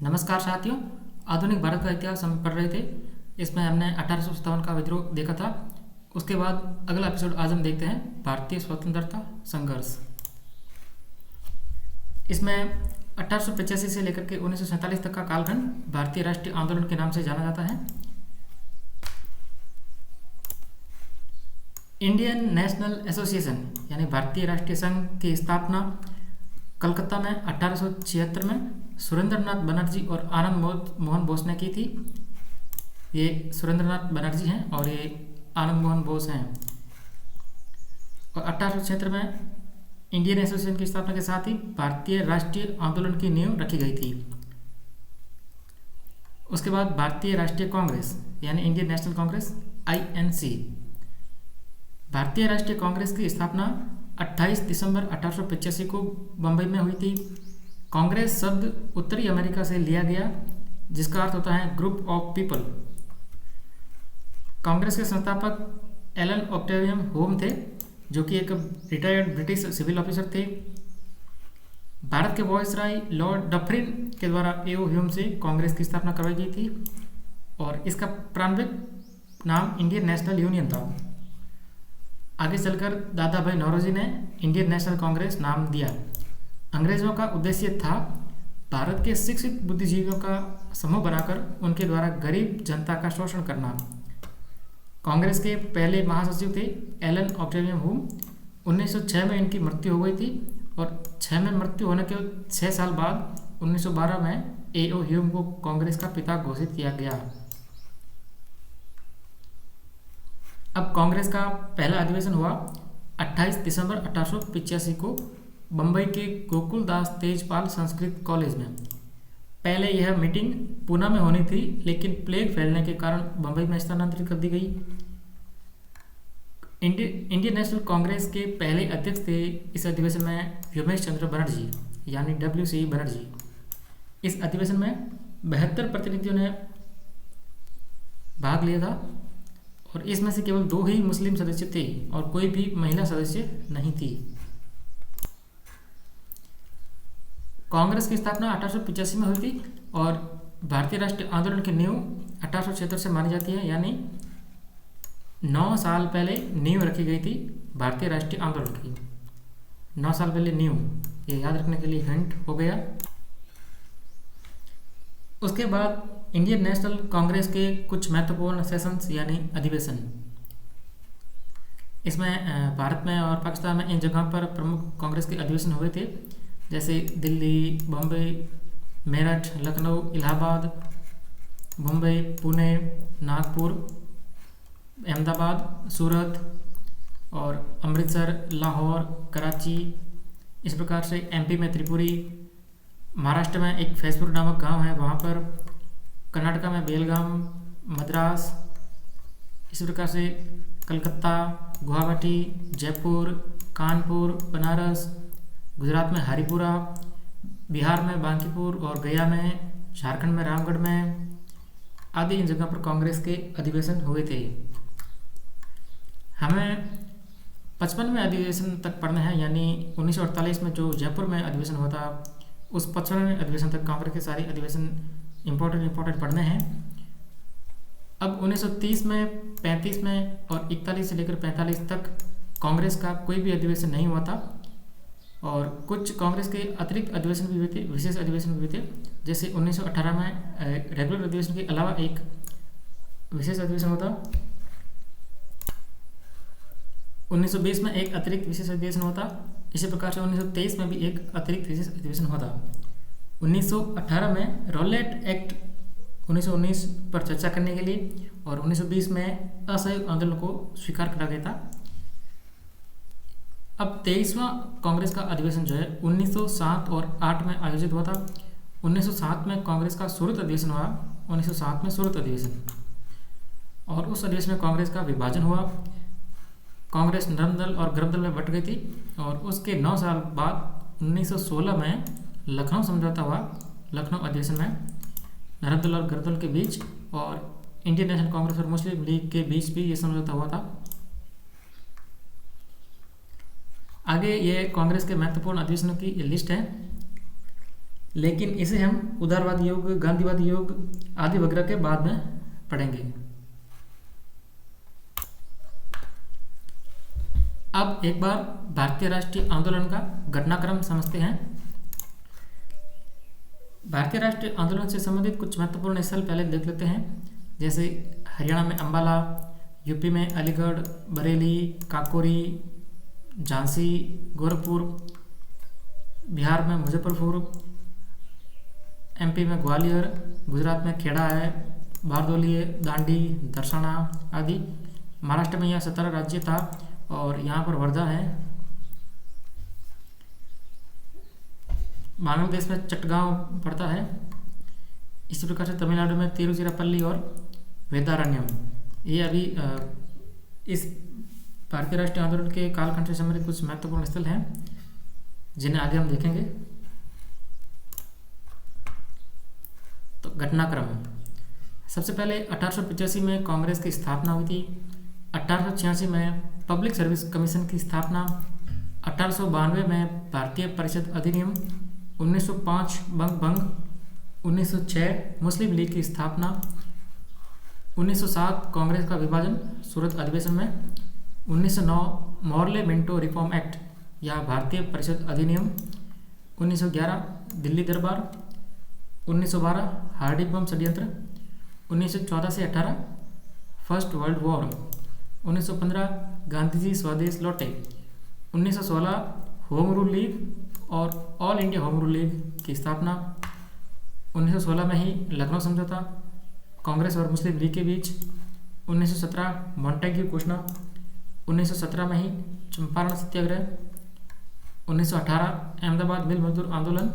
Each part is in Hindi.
नमस्कार साथियों। आधुनिक भारत का इतिहास हम पढ़ रहे थे। इसमें हमने 1857 का विद्रोह देखा था। उसके बाद अगला एपिसोड आज हम देखते हैं भारतीय स्वतंत्रता संघर्ष। इसमें 1885 से लेकर के 1947 तक का कालखंड भारतीय राष्ट्रीय आंदोलन के नाम से जाना जाता है। इंडियन नेशनल एसोसिएशन यानी भारतीय राष्ट्रीय संघ की स्थापना कलकत्ता में 1876 में सुरेंद्रनाथ बनर्जी और आनंद मोहन बोस ने की थी। ये सुरेंद्रनाथ बनर्जी हैं और ये आनंद मोहन बोस हैं। और 1876 में इंडियन एसोसिएशन की स्थापना के साथ ही भारतीय राष्ट्रीय आंदोलन की नींव रखी गई थी। उसके बाद भारतीय राष्ट्रीय कांग्रेस यानी इंडियन नेशनल कांग्रेस INC, भारतीय राष्ट्रीय कांग्रेस की स्थापना 28 दिसंबर 1885 को बम्बई में हुई थी। कांग्रेस शब्द उत्तरी अमेरिका से लिया गया जिसका अर्थ होता है ग्रुप ऑफ पीपल। कांग्रेस के संस्थापक एलन ऑक्टेवियम होम थे जो कि एक रिटायर्ड ब्रिटिश सिविल ऑफिसर थे। भारत के वायसराय लॉर्ड डफरिन के द्वारा A.O. ह्यूम से कांग्रेस की स्थापना करवाई गई थी और इसका प्रारंभिक नाम इंडियन नेशनल यूनियन था। आगे चलकर दादा भाई नौरोजी ने इंडियन नेशनल कांग्रेस नाम दिया। अंग्रेजों का उद्देश्य था भारत के शिक्षित बुद्धिजीवियों का समूह बनाकर उनके द्वारा गरीब जनता का शोषण करना। कांग्रेस के पहले महासचिव थे एलन ऑक्टेवियम होम। 1906 में इनकी मृत्यु हो गई थी और 6 में मृत्यु होने के 6 साल बाद 1912 में A.O. ह्यूम को कांग्रेस का पिता घोषित किया गया। अब कांग्रेस का पहला अधिवेशन हुआ 28 दिसंबर 1885 को बम्बई के गोकुलदास तेजपाल संस्कृत कॉलेज में। पहले यह मीटिंग पूना में होनी थी लेकिन प्लेग फैलने के कारण बम्बई में स्थानांतरित कर दी गई। इंडियन नेशनल कांग्रेस के पहले अध्यक्ष थे इस अधिवेशन में व्योमेश चंद्र बनर्जी यानी WC बनर्जी। इस अधिवेशन में 72 प्रतिनिधियों ने भाग लिया था और इसमें से केवल 2 ही मुस्लिम सदस्य थे और कोई भी महिला सदस्य नहीं थी। कांग्रेस की स्थापना 1885 में हुई थी और भारतीय राष्ट्रीय आंदोलन की नींव 1876 से मानी जाती है, यानी 9 साल पहले नींव रखी गई थी भारतीय राष्ट्रीय आंदोलन की। 9 साल पहले नींव, ये याद रखने के लिए हिंट हो गया। उसके बाद इंडियन नेशनल कांग्रेस के कुछ महत्वपूर्ण सेशंस यानी अधिवेशन। इसमें भारत में और पाकिस्तान में इन जगहों पर प्रमुख कांग्रेस के अधिवेशन हुए थे, जैसे दिल्ली, बम्बई, मेरठ, लखनऊ, इलाहाबाद, मुंबई, पुणे, नागपुर, अहमदाबाद, सूरत और अमृतसर, लाहौर, कराची। इस प्रकार से MP में त्रिपुरी, महाराष्ट्र में एक फैजपुर नामक गांव है वहाँ पर, कर्नाटका में बेलगाम, मद्रास। इस प्रकार से कलकत्ता, गुवाहाटी, जयपुर, कानपुर, बनारस, गुजरात में हरिपुरा, बिहार में बांकीपुर और गया में, झारखंड में रामगढ़ में आदि इन जगह पर कांग्रेस के अधिवेशन हुए थे। हमें 55वें अधिवेशन तक पढ़ना है, यानी 1948 में जो जयपुर में अधिवेशन हुआ था उस 55वें अधिवेशन तक कांग्रेस के सारे अधिवेशन इम्पोर्टेंट पढ़ने हैं। अब 1930 में, 35 में और 41 से लेकर 45 तक कांग्रेस का कोई भी अधिवेशन नहीं हुआ था और कुछ कांग्रेस के अतिरिक्त अधिवेशन भी हुए थे, विशेष अधिवेशन भी हुए थे। जैसे 1918 में रेगुलर अधिवेशन के अलावा एक विशेष अधिवेशन होता, 1920 में एक अतिरिक्त विशेष अधिवेशन होता, इसी प्रकार से 1923 में भी एक अतिरिक्त विशेष अधिवेशन होता। 1918 में रॉलेट एक्ट 1919 पर चर्चा करने के लिए और 1920 में असहयोग आंदोलन को स्वीकार करा गया था। अब 23वां कांग्रेस का अधिवेशन जो है 1907 और 8 में आयोजित हुआ था। 1907 में कांग्रेस का सूरत अधिवेशन हुआ, 1907 में सूरत अधिवेशन, और उस अधिवेशन में कांग्रेस का विभाजन हुआ। कांग्रेस नरम दल और गर्म दल में बट गई थी और उसके 9 साल बाद 1916 में लखनऊ समझौता हुआ। लखनऊ अधिवेशन में नरम दल और गर्म दल के बीच और इंडियन नेशनल कांग्रेस और मुस्लिम लीग के बीच भी ये समझौता हुआ था। आगे ये कांग्रेस के महत्वपूर्ण अधिवेशनों की लिस्ट है। लेकिन इसे हम उदारवादी युग, गांधीवादी युग आदि वगैरह के बाद में पढ़ेंगे। अब एक बार भारतीय राष्ट्रीय आंदोलन का घटनाक्रम समझते हैं। भारतीय राष्ट्रीय आंदोलन से संबंधित कुछ महत्वपूर्ण स्थल पहले देख लेते हैं, जैसे हरियाणा में अंबाला, यूपी में अलीगढ़, बरेली, काकोरी, झांसी, गोरखपुर, बिहार में मुजफ्फरपुर, एमपी में ग्वालियर, गुजरात में खेड़ा है, बारदोली, दांडी, दरसाना आदि। महाराष्ट्र में यह 17 राज्य था और यहाँ पर वर्धा है। बांग्लादेश में चटगांव पड़ता है। इसी प्रकार से तमिलनाडु में तिरुचिरापल्ली और वेदारण्यम। ये अभी इस भारतीय राष्ट्रीय आंदोलन के कालखंड से संबंधित कुछ महत्वपूर्ण स्थल हैं जिन्हें आगे हम देखेंगे। तो घटनाक्रम, सबसे पहले 1885 में कांग्रेस की स्थापना हुई थी। 1886 में पब्लिक सर्विस कमीशन की स्थापना। 1892 में भारतीय परिषद अधिनियम, 1905 बंग भंग, 1906 मुस्लिम लीग की स्थापना, 1907 कांग्रेस का विभाजन सूरत अधिवेशन में, 1909 मॉर्ले मिंटो रिफॉर्म एक्ट या भारतीय परिषद अधिनियम, 1911 दिल्ली दरबार, 1912 हार्डिंग बम षड्यंत्र, 1914 से 18 first world war, 1915 Gandhi ji स्वदेश लौटे, 1916 होम रूल लीग और all India home rule league की स्थापना, 1916 में ही लखनऊ समझौता कांग्रेस और मुस्लिम लीग के बीच, 1917 मॉन्टेग्यू घोषणा, 1917 में ही चंपारण सत्याग्रह, 1918 अहमदाबाद मिल मजदूर आंदोलन,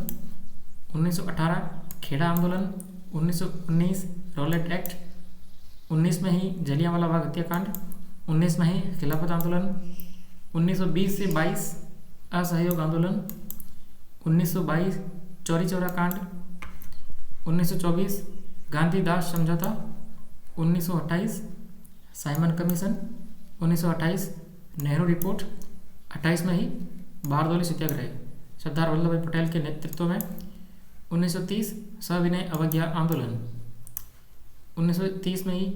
1918 खेड़ा आंदोलन, 1919 रॉलेट एक्ट, 19 में ही जलियांवाला बाग हत्याकांड, 19 में ही खिलाफत आंदोलन, 1920 से 22 असहयोग आंदोलन, 1922 चौरी चौरा कांड, 1924 गांधी-दास समझौता, 1928 साइमन कमीशन, 1928 नेहरू रिपोर्ट, 28 में ही बारदोली सत्याग्रह सरदार वल्लभ भाई पटेल के नेतृत्व में, 1930 सविनय अवज्ञा आंदोलन, 1930 में ही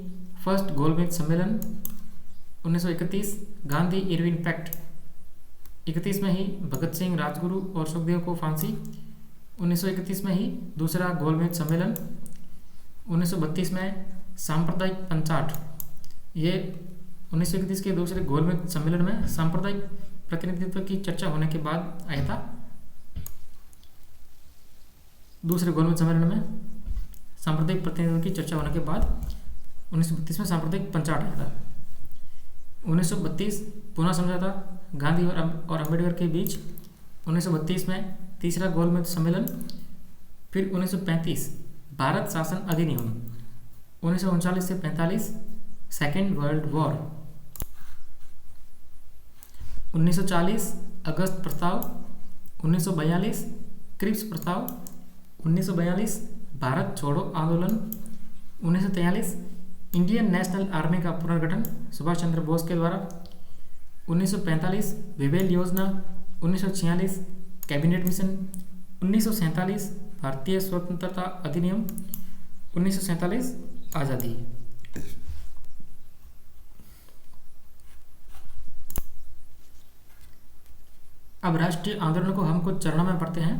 फर्स्ट गोलमेज सम्मेलन, 1931 गांधी इरविन पैक्ट, 31 में ही भगत सिंह, राजगुरु और सुखदेव को फांसी, 1931 में ही दूसरा गोलमेज सम्मेलन, 1932 में सांप्रदायिक पंचाट। ये 1931 के दूसरे गोलमेज सम्मेलन में सांप्रदायिक प्रतिनिधित्व की चर्चा होने के बाद आया था। दूसरे गोलमेज सम्मेलन में सांप्रदायिक प्रतिनिधित्व की चर्चा होने के बाद 1932 में सांप्रदायिक पंचाट आया था। 1932 पुनः समझौता गांधी और अम्बेडकर के बीच, 1932 में तीसरा गोलमेज सम्मेलन, फिर 1935 भारत शासन अधिनियम, 1939 से 45 सेकेंड वर्ल्ड वॉर, 1940 अगस्त प्रस्ताव, 1942 क्रिप्स प्रस्ताव, 1942 भारत छोड़ो आंदोलन, 1943 इंडियन नेशनल आर्मी का पुनर्गठन सुभाष चंद्र बोस के द्वारा, 1945 विवेल योजना, 1946 कैबिनेट मिशन, 1947 भारतीय स्वतंत्रता अधिनियम, 1947 आज़ादी। अब राष्ट्रीय आंदोलन को हम कुछ चरणों में पढ़ते हैं।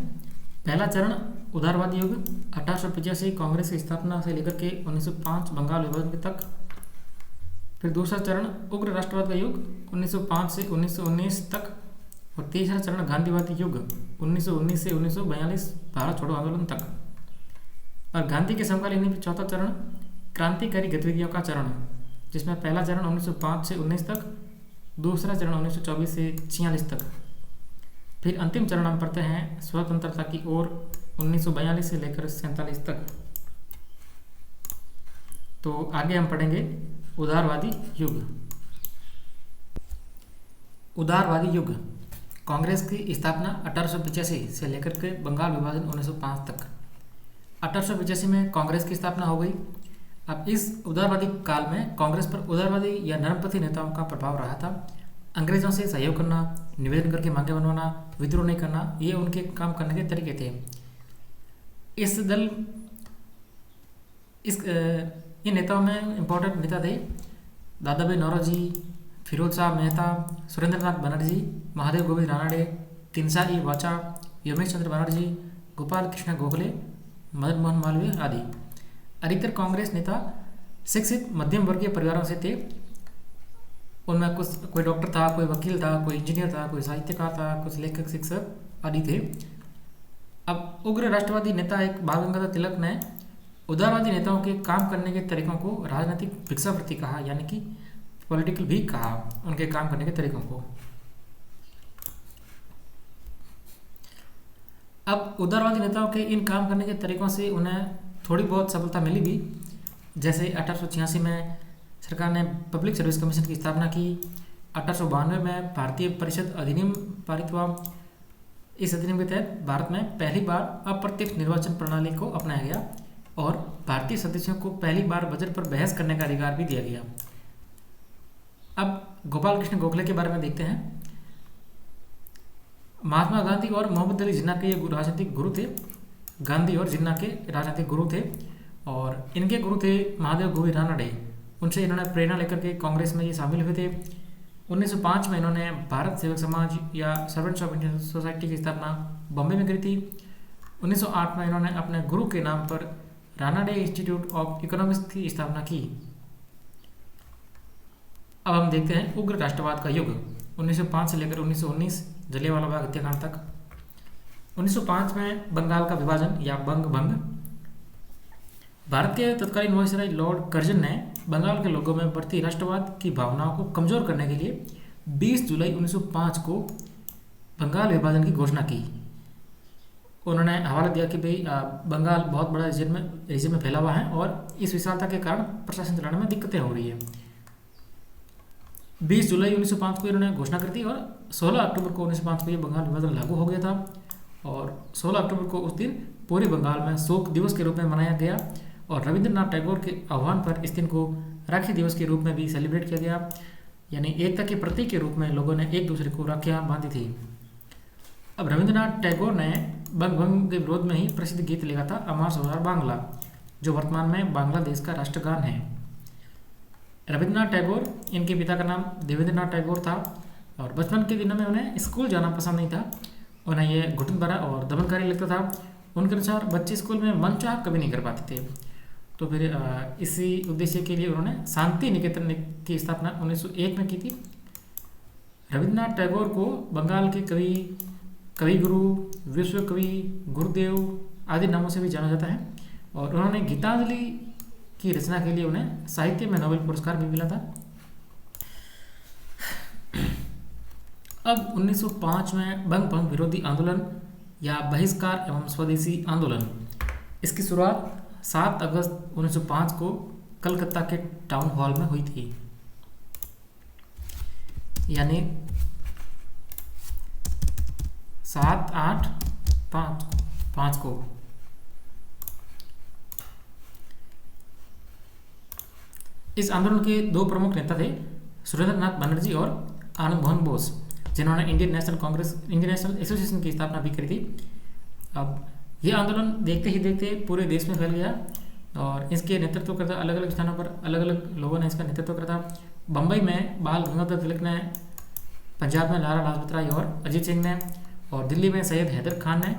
पहला चरण उदारवादी युग 1885 कांग्रेस की स्थापना से लेकर के 1905 बंगाल विभाजन तक। फिर दूसरा चरण उग्र राष्ट्रवाद का युग 1905 से 1919 तक। और तीसरा चरण गांधीवादी युग 1919 से 1942 भारत छोड़ो आंदोलन तक। और गांधी के समकालीन में चौथा चरण क्रांतिकारी गतिविधियों का चरण, जिसमें पहला चरण 1905 से 19 तक, दूसरा चरण 1924 से 46 तक। फिर अंतिम चरण हम पढ़ते हैं स्वतंत्रता की ओर 1942 से लेकर 47 तक। तो आगे हम पढ़ेंगे उदारवादी युग। उदारवादी युग कांग्रेस की स्थापना 1885 से लेकर के बंगाल विभाजन 1905 तक। 1885 में कांग्रेस की स्थापना हो गई। अब इस उदारवादी काल में कांग्रेस पर उदारवादी या नरमपंथी नेताओं का प्रभाव रहा था। अंग्रेजों से सहयोग करना, निवेदन करके मांगे बनवाना, विद्रोह नहीं करना, ये उनके काम करने के तरीके थे। इस दल इस इन नेताओं में इम्पोर्टेंट नेता थे दादा भाई नौरोजी, फिरोज शाह मेहता, सुरेंद्रनाथ बनर्जी, महादेव गोविंद रानडे, तिनसा ई वाचा, योमेश चंद्र बनर्जी, गोपाल कृष्ण गोखले, मदन मोहन मालवीय आदि। अधिकतर कांग्रेस नेता शिक्षित मध्यम वर्गीय परिवारों से थे। उनमें कुछ कोई डॉक्टर था, कोई वकील था, कोई इंजीनियर था, कोई साहित्यकार था, कुछ लेखक शिक्षक आदि थे। अब उग्र राष्ट्रवादी नेता एक बाल गंगाधर तिलक ने उदारवादी नेताओं के काम करने के तरीकों को राजनीतिक भिक्षावृत्ति कहा, यानी कि पॉलिटिकल भी कहा उनके काम करने के तरीकों को। अब उदारवादी नेताओं के इन काम करने के तरीकों से उन्हें थोड़ी बहुत सफलता मिली भी। जैसे 1886 में सरकार ने पब्लिक सर्विस कमीशन की स्थापना की। 1892 में भारतीय परिषद अधिनियम पारित हुआ। इस अधिनियम के तहत भारत में पहली बार अप्रत्यक्ष निर्वाचन प्रणाली को अपनाया गया और भारतीय सदस्यों को पहली बार बजट पर बहस करने का अधिकार भी दिया गया। अब गोपाल कृष्ण गोखले के बारे में देखते हैं। महात्मा गांधी और मोहम्मद अली जिन्ना के ये राजनीतिक गुरु थे। गांधी और जिन्ना के राजनीतिक गुरु थे और इनके गुरु थे महादेव गोविंद रानडे। उनसे इन्होंने प्रेरणा लेकर के कांग्रेस में ये शामिल हुए थे। 1905 में इन्होंने भारत सेवक समाज या सर्वेंट्स ऑफ इंडियन सोसाइटी की स्थापना बॉम्बे में करी थी। 1908 में इन्होंने अपने गुरु के नाम पर रानडे इंस्टीट्यूट ऑफ इकोनॉमिक्स की स्थापना की। अब हम देखते हैं उग्र राष्ट्रवाद का युग 1905 से लेकर 1919 जलियांवाला बाग हत्याकांड तक। 1905 में बंगाल का विभाजन या बंग भंग। भारत के तत्कालीन वायसराय लॉर्ड कर्जन ने बंगाल के लोगों में बढ़ती राष्ट्रवाद की भावनाओं को कमजोर करने के लिए 20 जुलाई 1905 को बंगाल विभाजन की घोषणा की। उन्होंने हवाला दिया कि भाई बंगाल बहुत बड़ा रीजन में फैला हुआ है और इस विशालता के कारण प्रशासन चलाने में दिक्कतें हो रही है। 20 जुलाई 1905 को इन्होंने घोषणा कर दी और 16 अक्टूबर को 1905 को ये बंगाल विभाजन लागू हो गया था और 16 अक्टूबर को उस दिन पूरे बंगाल में शोक दिवस के रूप में मनाया गया और रविंद्रनाथ टैगोर के आह्वान पर इस दिन को राखी दिवस के रूप में भी सेलिब्रेट किया गया, यानी एकता के प्रतीक के रूप में लोगों ने एक दूसरे को राखियाँ बांधी थी। अब रविंद्रनाथ टैगोर ने बंग भंग के विरोध में ही प्रसिद्ध गीत लिखा था अमर सोनार बांग्ला, जो वर्तमान में बांग्लादेश का राष्ट्रगान है। रविंद्रनाथ टैगोर, इनके पिता का नाम देवेंद्रनाथ टैगोर था और बचपन के दिनों में उन्हें स्कूल जाना पसंद नहीं था। उन्हें यह घुटन भरा और दमनकारी लगता था। उनके अनुसार बच्चे स्कूल में मनचाह कभी नहीं कर पाते थे। तो फिर इसी उद्देश्य के लिए उन्होंने शांति निकेतन की स्थापना 1901 में की थी। रविंद्रनाथ टैगोर को बंगाल के कवि गुरु, विश्व कवि, गुरुदेव आदि नामों से भी जाना जाता है और उन्होंने गीतांजलि की रचना के लिए उन्हें साहित्य में नोबेल पुरस्कार भी मिला था। अब 1905 में बंग भंग विरोधी आंदोलन या बहिष्कार एवं स्वदेशी आंदोलन, इसकी शुरुआत 7 अगस्त 1905 को कलकत्ता के टाउन हॉल में हुई थी, यानी 7/8/5 को। इस आंदोलन के दो प्रमुख नेता थे सुरेंद्रनाथ बनर्जी और आनंद मोहन बोस, जिन्होंने इंडियन नेशनल एसोसिएशन की स्थापना भी करी थी। अब यह आंदोलन देखते ही देखते पूरे देश में फैल गया और इसके नेतृत्व करता अलग अलग स्थानों पर अलग अलग लोगों ने इसका नेतृत्व करा था। बम्बई में बाल गंगाधर तिलक ने, पंजाब में लाला लाजपत राय और अजीत सिंह ने, और दिल्ली में सैयद हैदर खान ने,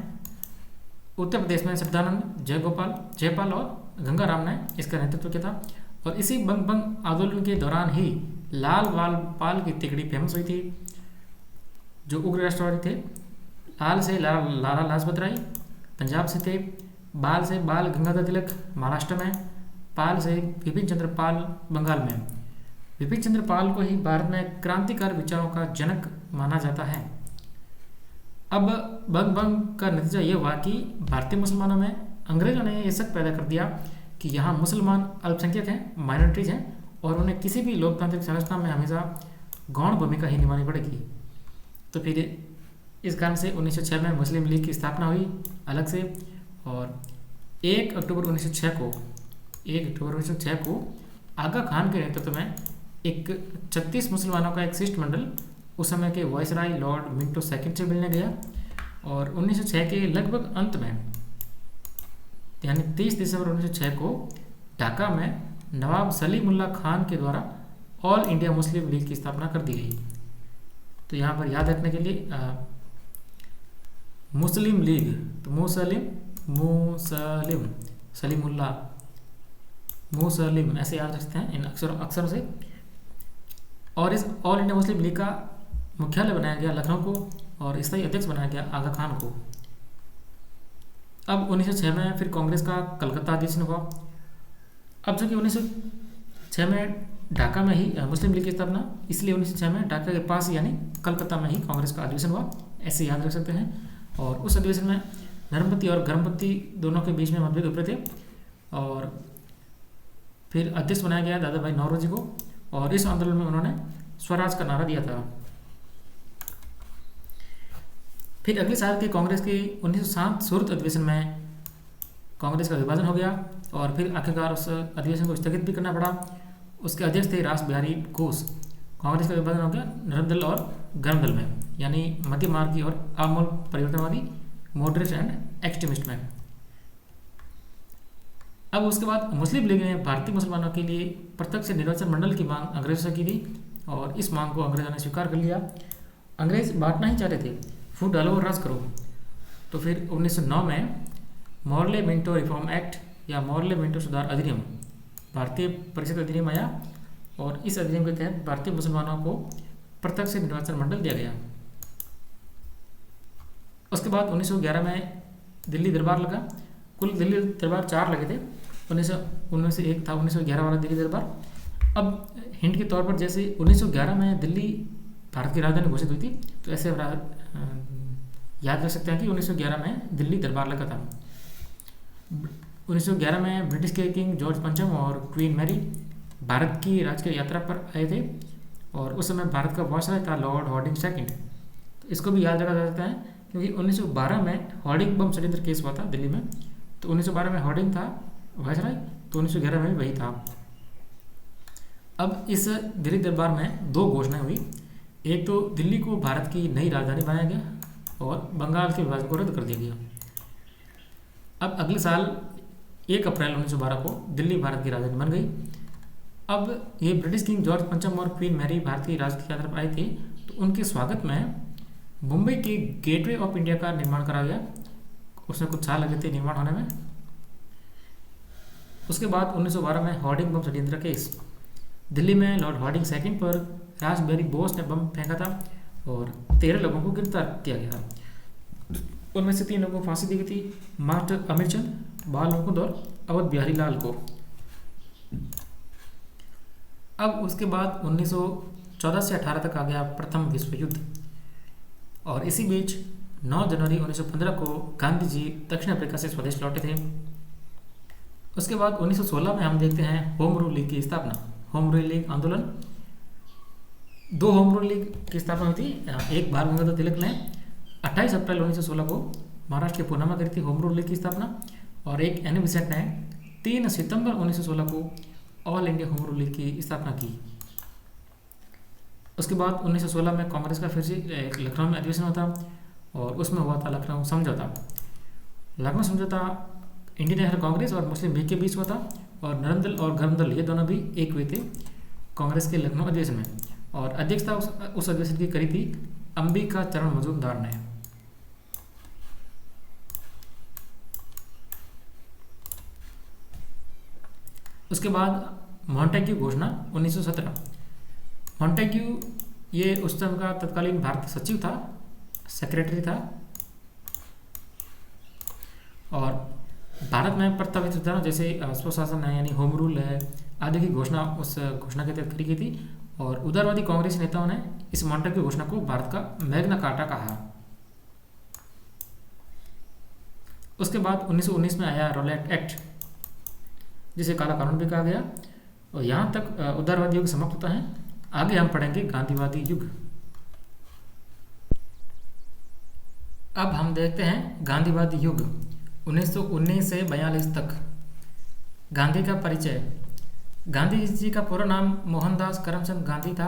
उत्तर प्रदेश में सच्चिदानंद, जयपाल और गंगाराम ने इसका नेतृत्व किया था। और इसी बंग भंग आंदोलन के दौरान ही लाल बाल पाल की तिकड़ी फेमस हुई थी, जो उग्र राष्ट्रवादी थे। लाल से लाला लाजपत राय पंजाब से थे, बाल से बाल गंगाधर तिलक महाराष्ट्र में, पाल से विपिन चंद्र पाल बंगाल में। विपिन चंद्र पाल को ही भारत में क्रांतिकारी विचारों का जनक माना जाता है। अब बंग भंग का नतीजा ये हुआ कि भारतीय मुसलमानों में अंग्रेजों ने ये शक पैदा कर दिया कि यहाँ मुसलमान अल्पसंख्यक हैं, माइनॉरिटीज हैं और उन्हें किसी भी लोकतांत्रिक संरचना में हमेशा गौण भूमिका ही निभानी पड़ेगी। तो फिर इस कारण से 1906 में मुस्लिम लीग की स्थापना हुई अलग से और 1 अक्टूबर 1906 को आगा खान के नेतृत्व में एक 36 मुसलमानों का एक शिष्टमंडल उस समय के वायसराय लॉर्ड मिंटो सेकंड से मिलने गया और 1906 के लगभग अंत में यानी 30 दिसंबर 1906 को ढाका में नवाब सलीमुल्लाह खान के द्वारा ऑल इंडिया मुस्लिम लीग की स्थापना कर दी गई। तो यहाँ पर याद रखने के लिए मुस्लिम लीग, तो मुसलिम सलीमुल्लाह मुसलिम ऐसे याद रखते हैं इन अक्षरों से। और इस ऑल इंडिया मुस्लिम लीग का मुख्यालय बनाया गया लखनऊ को और स्थायी अध्यक्ष बनाया गया आगा खान को। अब 1906 में फिर कांग्रेस का कलकत्ता अधिवेशन हुआ। अब चूंकि 1906 में ढाका में ही मुस्लिम लीग की स्थापना, इसलिए 1906 में ढाका के पास यानी कलकत्ता में ही कांग्रेस का अधिवेशन हुआ, ऐसे याद रख सकते हैं। और उस अधिवेशन में नरमपति और गर्मपति दोनों के बीच में मतभेद उभरे थे और फिर अध्यक्ष बनाया गया दादा भाई नौरोजी को और इस आंदोलन में उन्होंने स्वराज का नारा दिया था। फिर अगले साल के कांग्रेस के 1907 सूरत अधिवेशन में कांग्रेस का विभाजन हो गया और फिर आखिरकार उस अधिवेशन को स्थगित भी करना पड़ा। उसके अध्यक्ष थे रास बिहारी घोष। कांग्रेस का विभाजन हो गया नरम दल और गर्म दल में, यानी मध्य मार्गी और आमूल परिवर्तनवादी, मॉडरेट एंड एक्सट्रीमिस्ट में। अब उसके बाद मुस्लिम लीग ने भारतीय मुसलमानों के लिए प्रत्यक्ष निर्वाचन मंडल की मांग अंग्रेजों से की थी और इस मांग को अंग्रेजों ने स्वीकार कर लिया। अंग्रेज बांटना ही चाहते थे, फूट डालो और राज करो। तो फिर 1909 में मॉर्ले मिंटो रिफॉर्म एक्ट या मॉर्ले मिंटो सुधार अधिनियम, भारतीय परिषद अधिनियम आया और इस अधिनियम के तहत भारतीय मुसलमानों को प्रत्यक्ष निर्वाचन मंडल दिया गया। उसके बाद 1911 में दिल्ली दरबार लगा। कुल दिल्ली दरबार 4 लगे थे, उनमें से एक था 1911 वाला दिल्ली दरबार। अब हिंट के तौर पर जैसे 1911 में दिल्ली भारत की राजधानी घोषित हुई थी, तो ऐसे याद रख सकते हैं कि 1911 में दिल्ली दरबार लगा था। 1911 में ब्रिटिश के किंग जॉर्ज पंचम और क्वीन मैरी भारत की राजकीय यात्रा पर आए थे और उस समय भारत का वायसराय था लॉर्ड हार्डिंग सेकंड। तो इसको भी याद रखा जा सकता है क्योंकि 1912 में हार्डिंग बम षड्यंत्र केस हुआ था दिल्ली में। तो 1912 में हार्डिंग था वायसराय, तो 1911 में भी वही था। अब इस दिल्ली दरबार में 2 घोषणाएं हुई। एक तो दिल्ली को भारत की नई राजधानी बनाया गया और बंगाल के विभाजन को रद्द कर दिया गया। अब अगले साल 1 अप्रैल 1912 को दिल्ली भारत की राजधानी बन गई। अब ये ब्रिटिश किंग जॉर्ज पंचम और क्वीन मैरी भारत की राजकीय यात्रा पर आए थे, तो उनके स्वागत में मुंबई के गेटवे ऑफ इंडिया का निर्माण करा गया। उसमें कुछ साल लगे थे निर्माण होने में। उसके बाद 1912 में हार्डिंग बम षड्यंत्र केस, दिल्ली में लॉर्ड हार्डिंग सेकंड पर रास बिहारी बोस ने बम फेंका था और 13 लोगों को गिरफ्तार किया गया था। उनमें से 3 लोगों को फांसी दी गई थी, मास्टर अमीरचंद, बाल मुकुंद और अवध बिहारी लाल को। अब उसके बाद 1914 से 18 तक आ गया प्रथम विश्व युद्ध और इसी बीच 9 जनवरी 1915 को गांधी जी दक्षिण अफ्रीका से स्वदेश लौटे थे। उसके बाद 1916 में हम देखते हैं होम रूल लीग की स्थापना। होम रूल लीग आंदोलन, 2 होम रूल लीग की स्थापना हुई थी। एक बाल गंगाधर तिलक ने 28 अप्रैल 1916 को महाराष्ट्र के पुणे में करी थी होम रूल लीग की स्थापना और एक एन विसेंट ने 3 सितंबर 1916 को all India home rule league की स्थापना की। उसके बाद 1916 में कांग्रेस का फिर से लखनऊ में अधिवेशन हुआ था और उसमें हुआ था लखनऊ समझौता। लखनऊ समझौता इंडियन नेशनल कांग्रेस और मुस्लिम लीग के बीच हुआ था और नरम दल और गर्म दल ये दोनों भी एक हुए थे कांग्रेस के लखनऊ अधिवेशन में और अध्यक्षता उस अधिवेशन की करी थी अंबिका चरण मजूमदार ने। उसके बाद मॉन्टेग्यू घोषणा 1917। मॉन्टेग्यू ये उस समय का तत्कालीन भारत सचिव था, सेक्रेटरी था और भारत में प्रस्तावित सुधारों जैसे स्वशासन है यानी होम रूल है आदि की घोषणा उस घोषणा के तहत करी गई थी और उदारवादी कांग्रेसी नेताओं ने इस मॉन्टेग्यू घोषणा को भारत का मैग्ना कार्टा कहा। उसके बाद 1919 में आया रोलेट एक्ट जिसे काला कानून भी कहा गया और यहाँ तक उदारवादी युग समाप्त होता है। आगे हम पढ़ेंगे गांधीवादी युग। अब हम देखते हैं गांधीवादी युग 1919 से 42 तक। गांधी का परिचय। गांधी जी का पूरा नाम मोहनदास करमचंद गांधी था।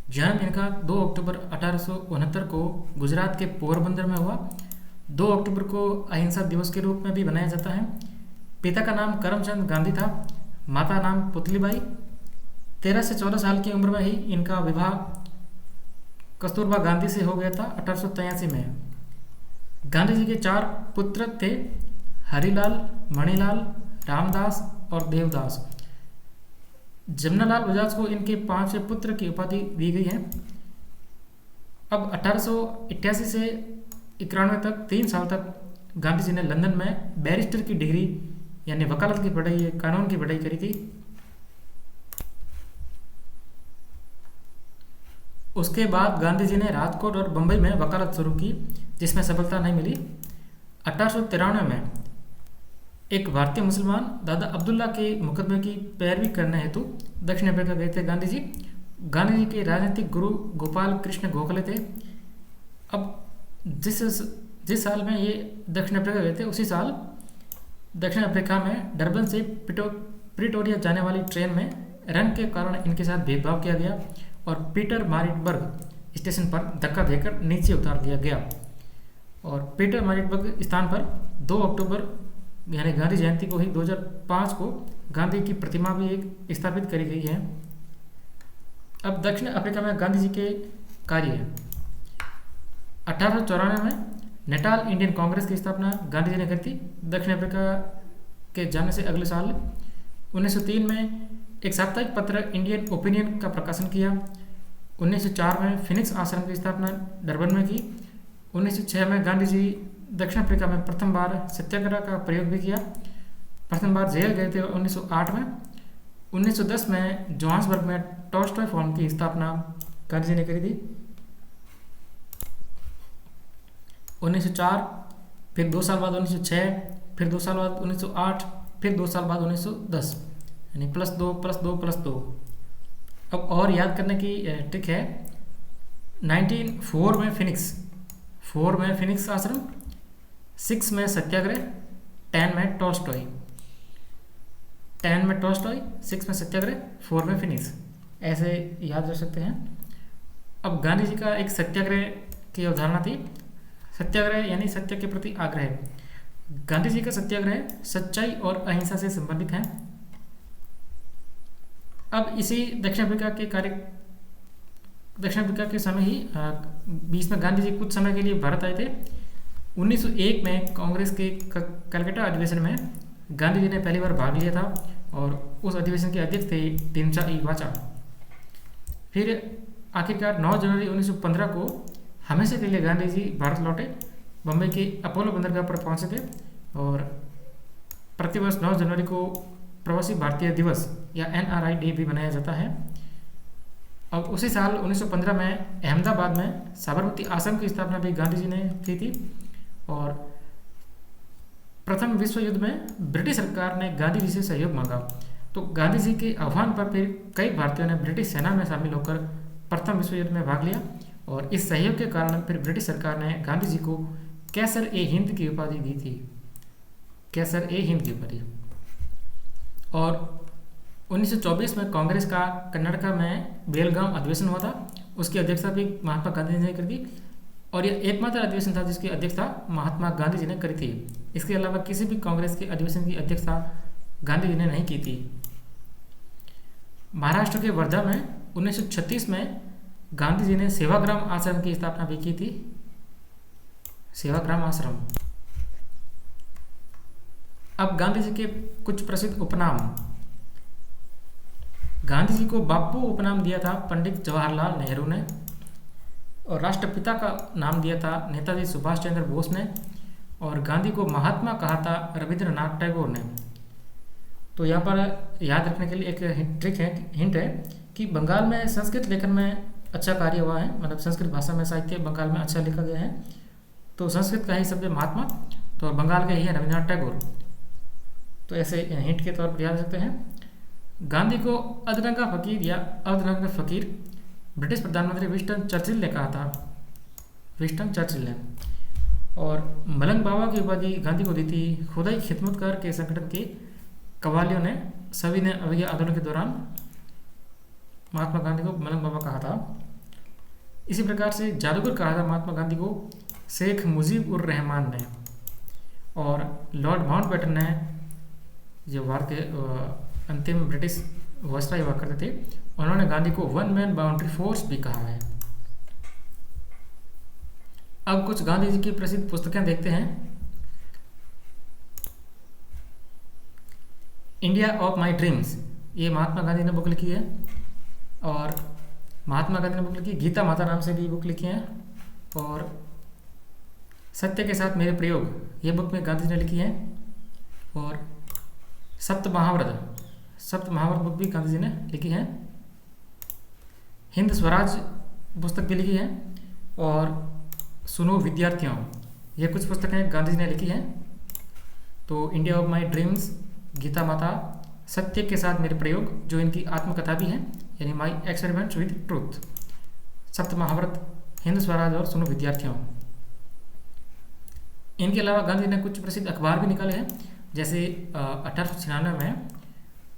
जन्म इनका 2 अक्टूबर 1869 को गुजरात के पोरबंदर में हुआ। 2 अक्टूबर को अहिंसा दिवस के रूप में भी मनाया जाता है। पिता का नाम करमचंद गांधी था, माता नाम पुतलीबाई। 13 से 14 साल की उम्र में ही इनका विवाह कस्तूरबा गांधी से हो गया था 1883 में। गांधी जी के 4 पुत्र थे, हरिलाल, मणिलाल, रामदास और देवदास। जमनालाल बजाज को इनके 5वें पुत्र की उपाधि दी गई है। अब 1888 से 91 तक 3 साल तक गांधी जी ने लंदन में बैरिस्टर की डिग्री यानी वकालत की पढ़ाई, कानून की पढ़ाई करी थी। उसके बाद गांधी जी ने राजकोट और बंबई में वकालत शुरू की, जिसमें सफलता नहीं मिली। 1893 में एक भारतीय मुसलमान दादा अब्दुल्ला के मुकदमे की पैरवी करने हेतु दक्षिण अफ्रीका गए थे गांधी जी। गांधी जी के राजनीतिक गुरु गोपाल कृष्ण गोखले थे। अब जिस साल में ये दक्षिण अफ्रीका गए थे, उसी साल दक्षिण अफ्रीका में डरबन से प्रिटोरिया जाने वाली ट्रेन में रंग के कारण इनके साथ भेदभाव किया गया और पीटर मारिटबर्ग स्टेशन पर धक्का देकर नीचे उतार दिया गया। और पीटर मारिटबर्ग स्थान पर 2 अक्टूबर यानी गांधी जयंती को ही 2005 को गांधी की प्रतिमा भी एक स्थापित करी गई है। अब दक्षिण अफ्रीका में गांधी जी के कार्य 1894 में नेटाल इंडियन कांग्रेस की स्थापना गांधी जी ने करी थी। दक्षिण अफ्रीका के जाने से अगले साल 1903 में एक साप्ताहिक पत्र इंडियन ओपिनियन का प्रकाशन किया। 1904 में फिनिक्स आश्रम की स्थापना डरबन में की। 1906 में गांधी जी दक्षिण अफ्रीका में प्रथम बार सत्याग्रह का प्रयोग भी किया। प्रथम बार जेल गए थे 1908 में। 1910 में जोहान्सबर्ग में टॉल्स्टॉय फॉर्म की स्थापना गांधी जी ने करी थी। 1904, फिर 2 साल बाद 1906, फिर 2 साल बाद 1908, फिर 2 साल बाद 1910, यानी +2+2+2। अब और याद करने की ट्रिक है, 1904 में फिनिक्स आश्रम, 6 में सत्याग्रह, 10 में टॉल्स्टॉय, 10 में टॉल्स्टॉय, 6 में सत्याग्रह, 4 में फिनिक्स, ऐसे याद रख सकते हैं। अब गांधी जी का एक सत्याग्रह की अवधारणा थी। सत्याग्रह यानी सत्य के प्रति आग्रह। गांधी जी का सत्याग्रह सच्चाई और अहिंसा से संबंधित है। अब इसी दक्षिण अफ्रीका के समय ही बीच में गांधी जी कुछ समय के लिए भारत आए थे। 1901 में कांग्रेस के कलकत्ता अधिवेशन में गांधी जी ने पहली बार भाग लिया था और उस अधिवेशन के अध्यक्ष थे टिमचा इवाचा। फिर आखिरकार 9 जनवरी 1915 को हमेशा के लिए गांधी जी भारत लौटे। बम्बई के अपोलो बंदरगाह पर पहुंचे थे और प्रतिवर्ष 9 जनवरी को प्रवासी भारतीय दिवस या NRI डे भी मनाया जाता है। अब उसी साल 1915 में अहमदाबाद में साबरमती आश्रम की स्थापना भी गांधी जी ने की थी। और प्रथम विश्व युद्ध में ब्रिटिश सरकार ने गांधी जी से सहयोग मांगा, तो गांधी जी के आह्वान पर फिर कई भारतीयों ने ब्रिटिश सेना में शामिल होकर प्रथम विश्व युद्ध में भाग लिया। और इस सहयोग के कारण फिर ब्रिटिश सरकार ने गांधी जी को कैसर-ए-हिंद की उपाधि दी थी, कैसर-ए-हिंद की उपाधि। और 1924 में कांग्रेस का कर्नाटका में बेलगांव अधिवेशन हुआ था, उसकी अध्यक्षता भी महात्मा गांधी जी ने करी थी। और यह एकमात्र अधिवेशन था जिसकी अध्यक्षता महात्मा गांधी जी ने करी थी। इसके अलावा किसी भी कांग्रेस के अधिवेशन की अध्यक्षता गांधी जी ने नहीं की थी। महाराष्ट्र के वर्धा में 1936 में गांधी जी ने सेवाग्राम आश्रम की स्थापना भी की थी। सेवाग्राम आश्रम। अब गांधी जी के कुछ प्रसिद्ध उपनाम। गांधी जी को बापू उपनाम दिया था पंडित जवाहरलाल नेहरू ने, और राष्ट्रपिता का नाम दिया था नेताजी सुभाष चंद्र बोस ने, और गांधी को महात्मा कहा था रविंद्रनाथ टैगोर ने। तो यहाँ पर याद रखने के लिए एक ट्रिक है, हिंट है कि बंगाल में संस्कृत लेखन में अच्छा कार्य हुआ है, मतलब संस्कृत भाषा में साहित्य बंगाल में अच्छा लिखा गया है। तो संस्कृत का ही शब्द महात्मा, तो बंगाल के ही है रविंद्रनाथ टैगोर। तो ऐसे हिंट के तौर पर याद रखते हैं। गांधी को अधरंगा फकीर या अर्धनग्न फकीर ब्रिटिश प्रधानमंत्री विंस्टन चर्चिल ने कहा था, विंस्टन चर्चिल ने। और मलंग बाबा की उपाधि गांधी को दी थी खुदाई खिदमतकार के संगठन के कवालियों ने, सभी ने अवज्ञा आंदोलन के दौरान महात्मा गांधी को मलंग बाबा कहा था। इसी प्रकार से जादूगर कहा था महात्मा गांधी को शेख मुजीब उर रहमान ने, और लॉर्ड माउंटबेटन ने जो भारत के अंतिम ब्रिटिश वायसराय हुआ करते थे, उन्होंने गांधी को वन मैन बाउंड्री फोर्स भी कहा है। अब कुछ गांधी जी की प्रसिद्ध पुस्तकें देखते हैं। इंडिया ऑफ माई ड्रीम्स, ये महात्मा गांधी ने बुक लिखी है। और महात्मा गांधी ने बुक लिखी गीता माता नाम से भी बुक लिखी है। और सत्य के साथ मेरे प्रयोग, ये बुक में गांधी जी ने लिखी है। और सप्त महाव्रत बुक भी गांधी जी ने लिखी है। हिंद स्वराज पुस्तक भी लिखी है। और सुनो विद्यार्थियों, ये कुछ पुस्तकें गांधी जी ने लिखी हैं। तो India of my dreams, Gita Mata, सत्य के साथ मेरे प्रयोग, जो इनकी आत्मकथा भी है, यानी माई एक्सपेरिमेंट्स विद ट्रूथ, सप्त महाव्रत, हिंद स्वराज और सुनो विद्यार्थियों। इनके अलावा गांधी ने कुछ प्रसिद्ध अखबार भी निकाले हैं। जैसे 1896 में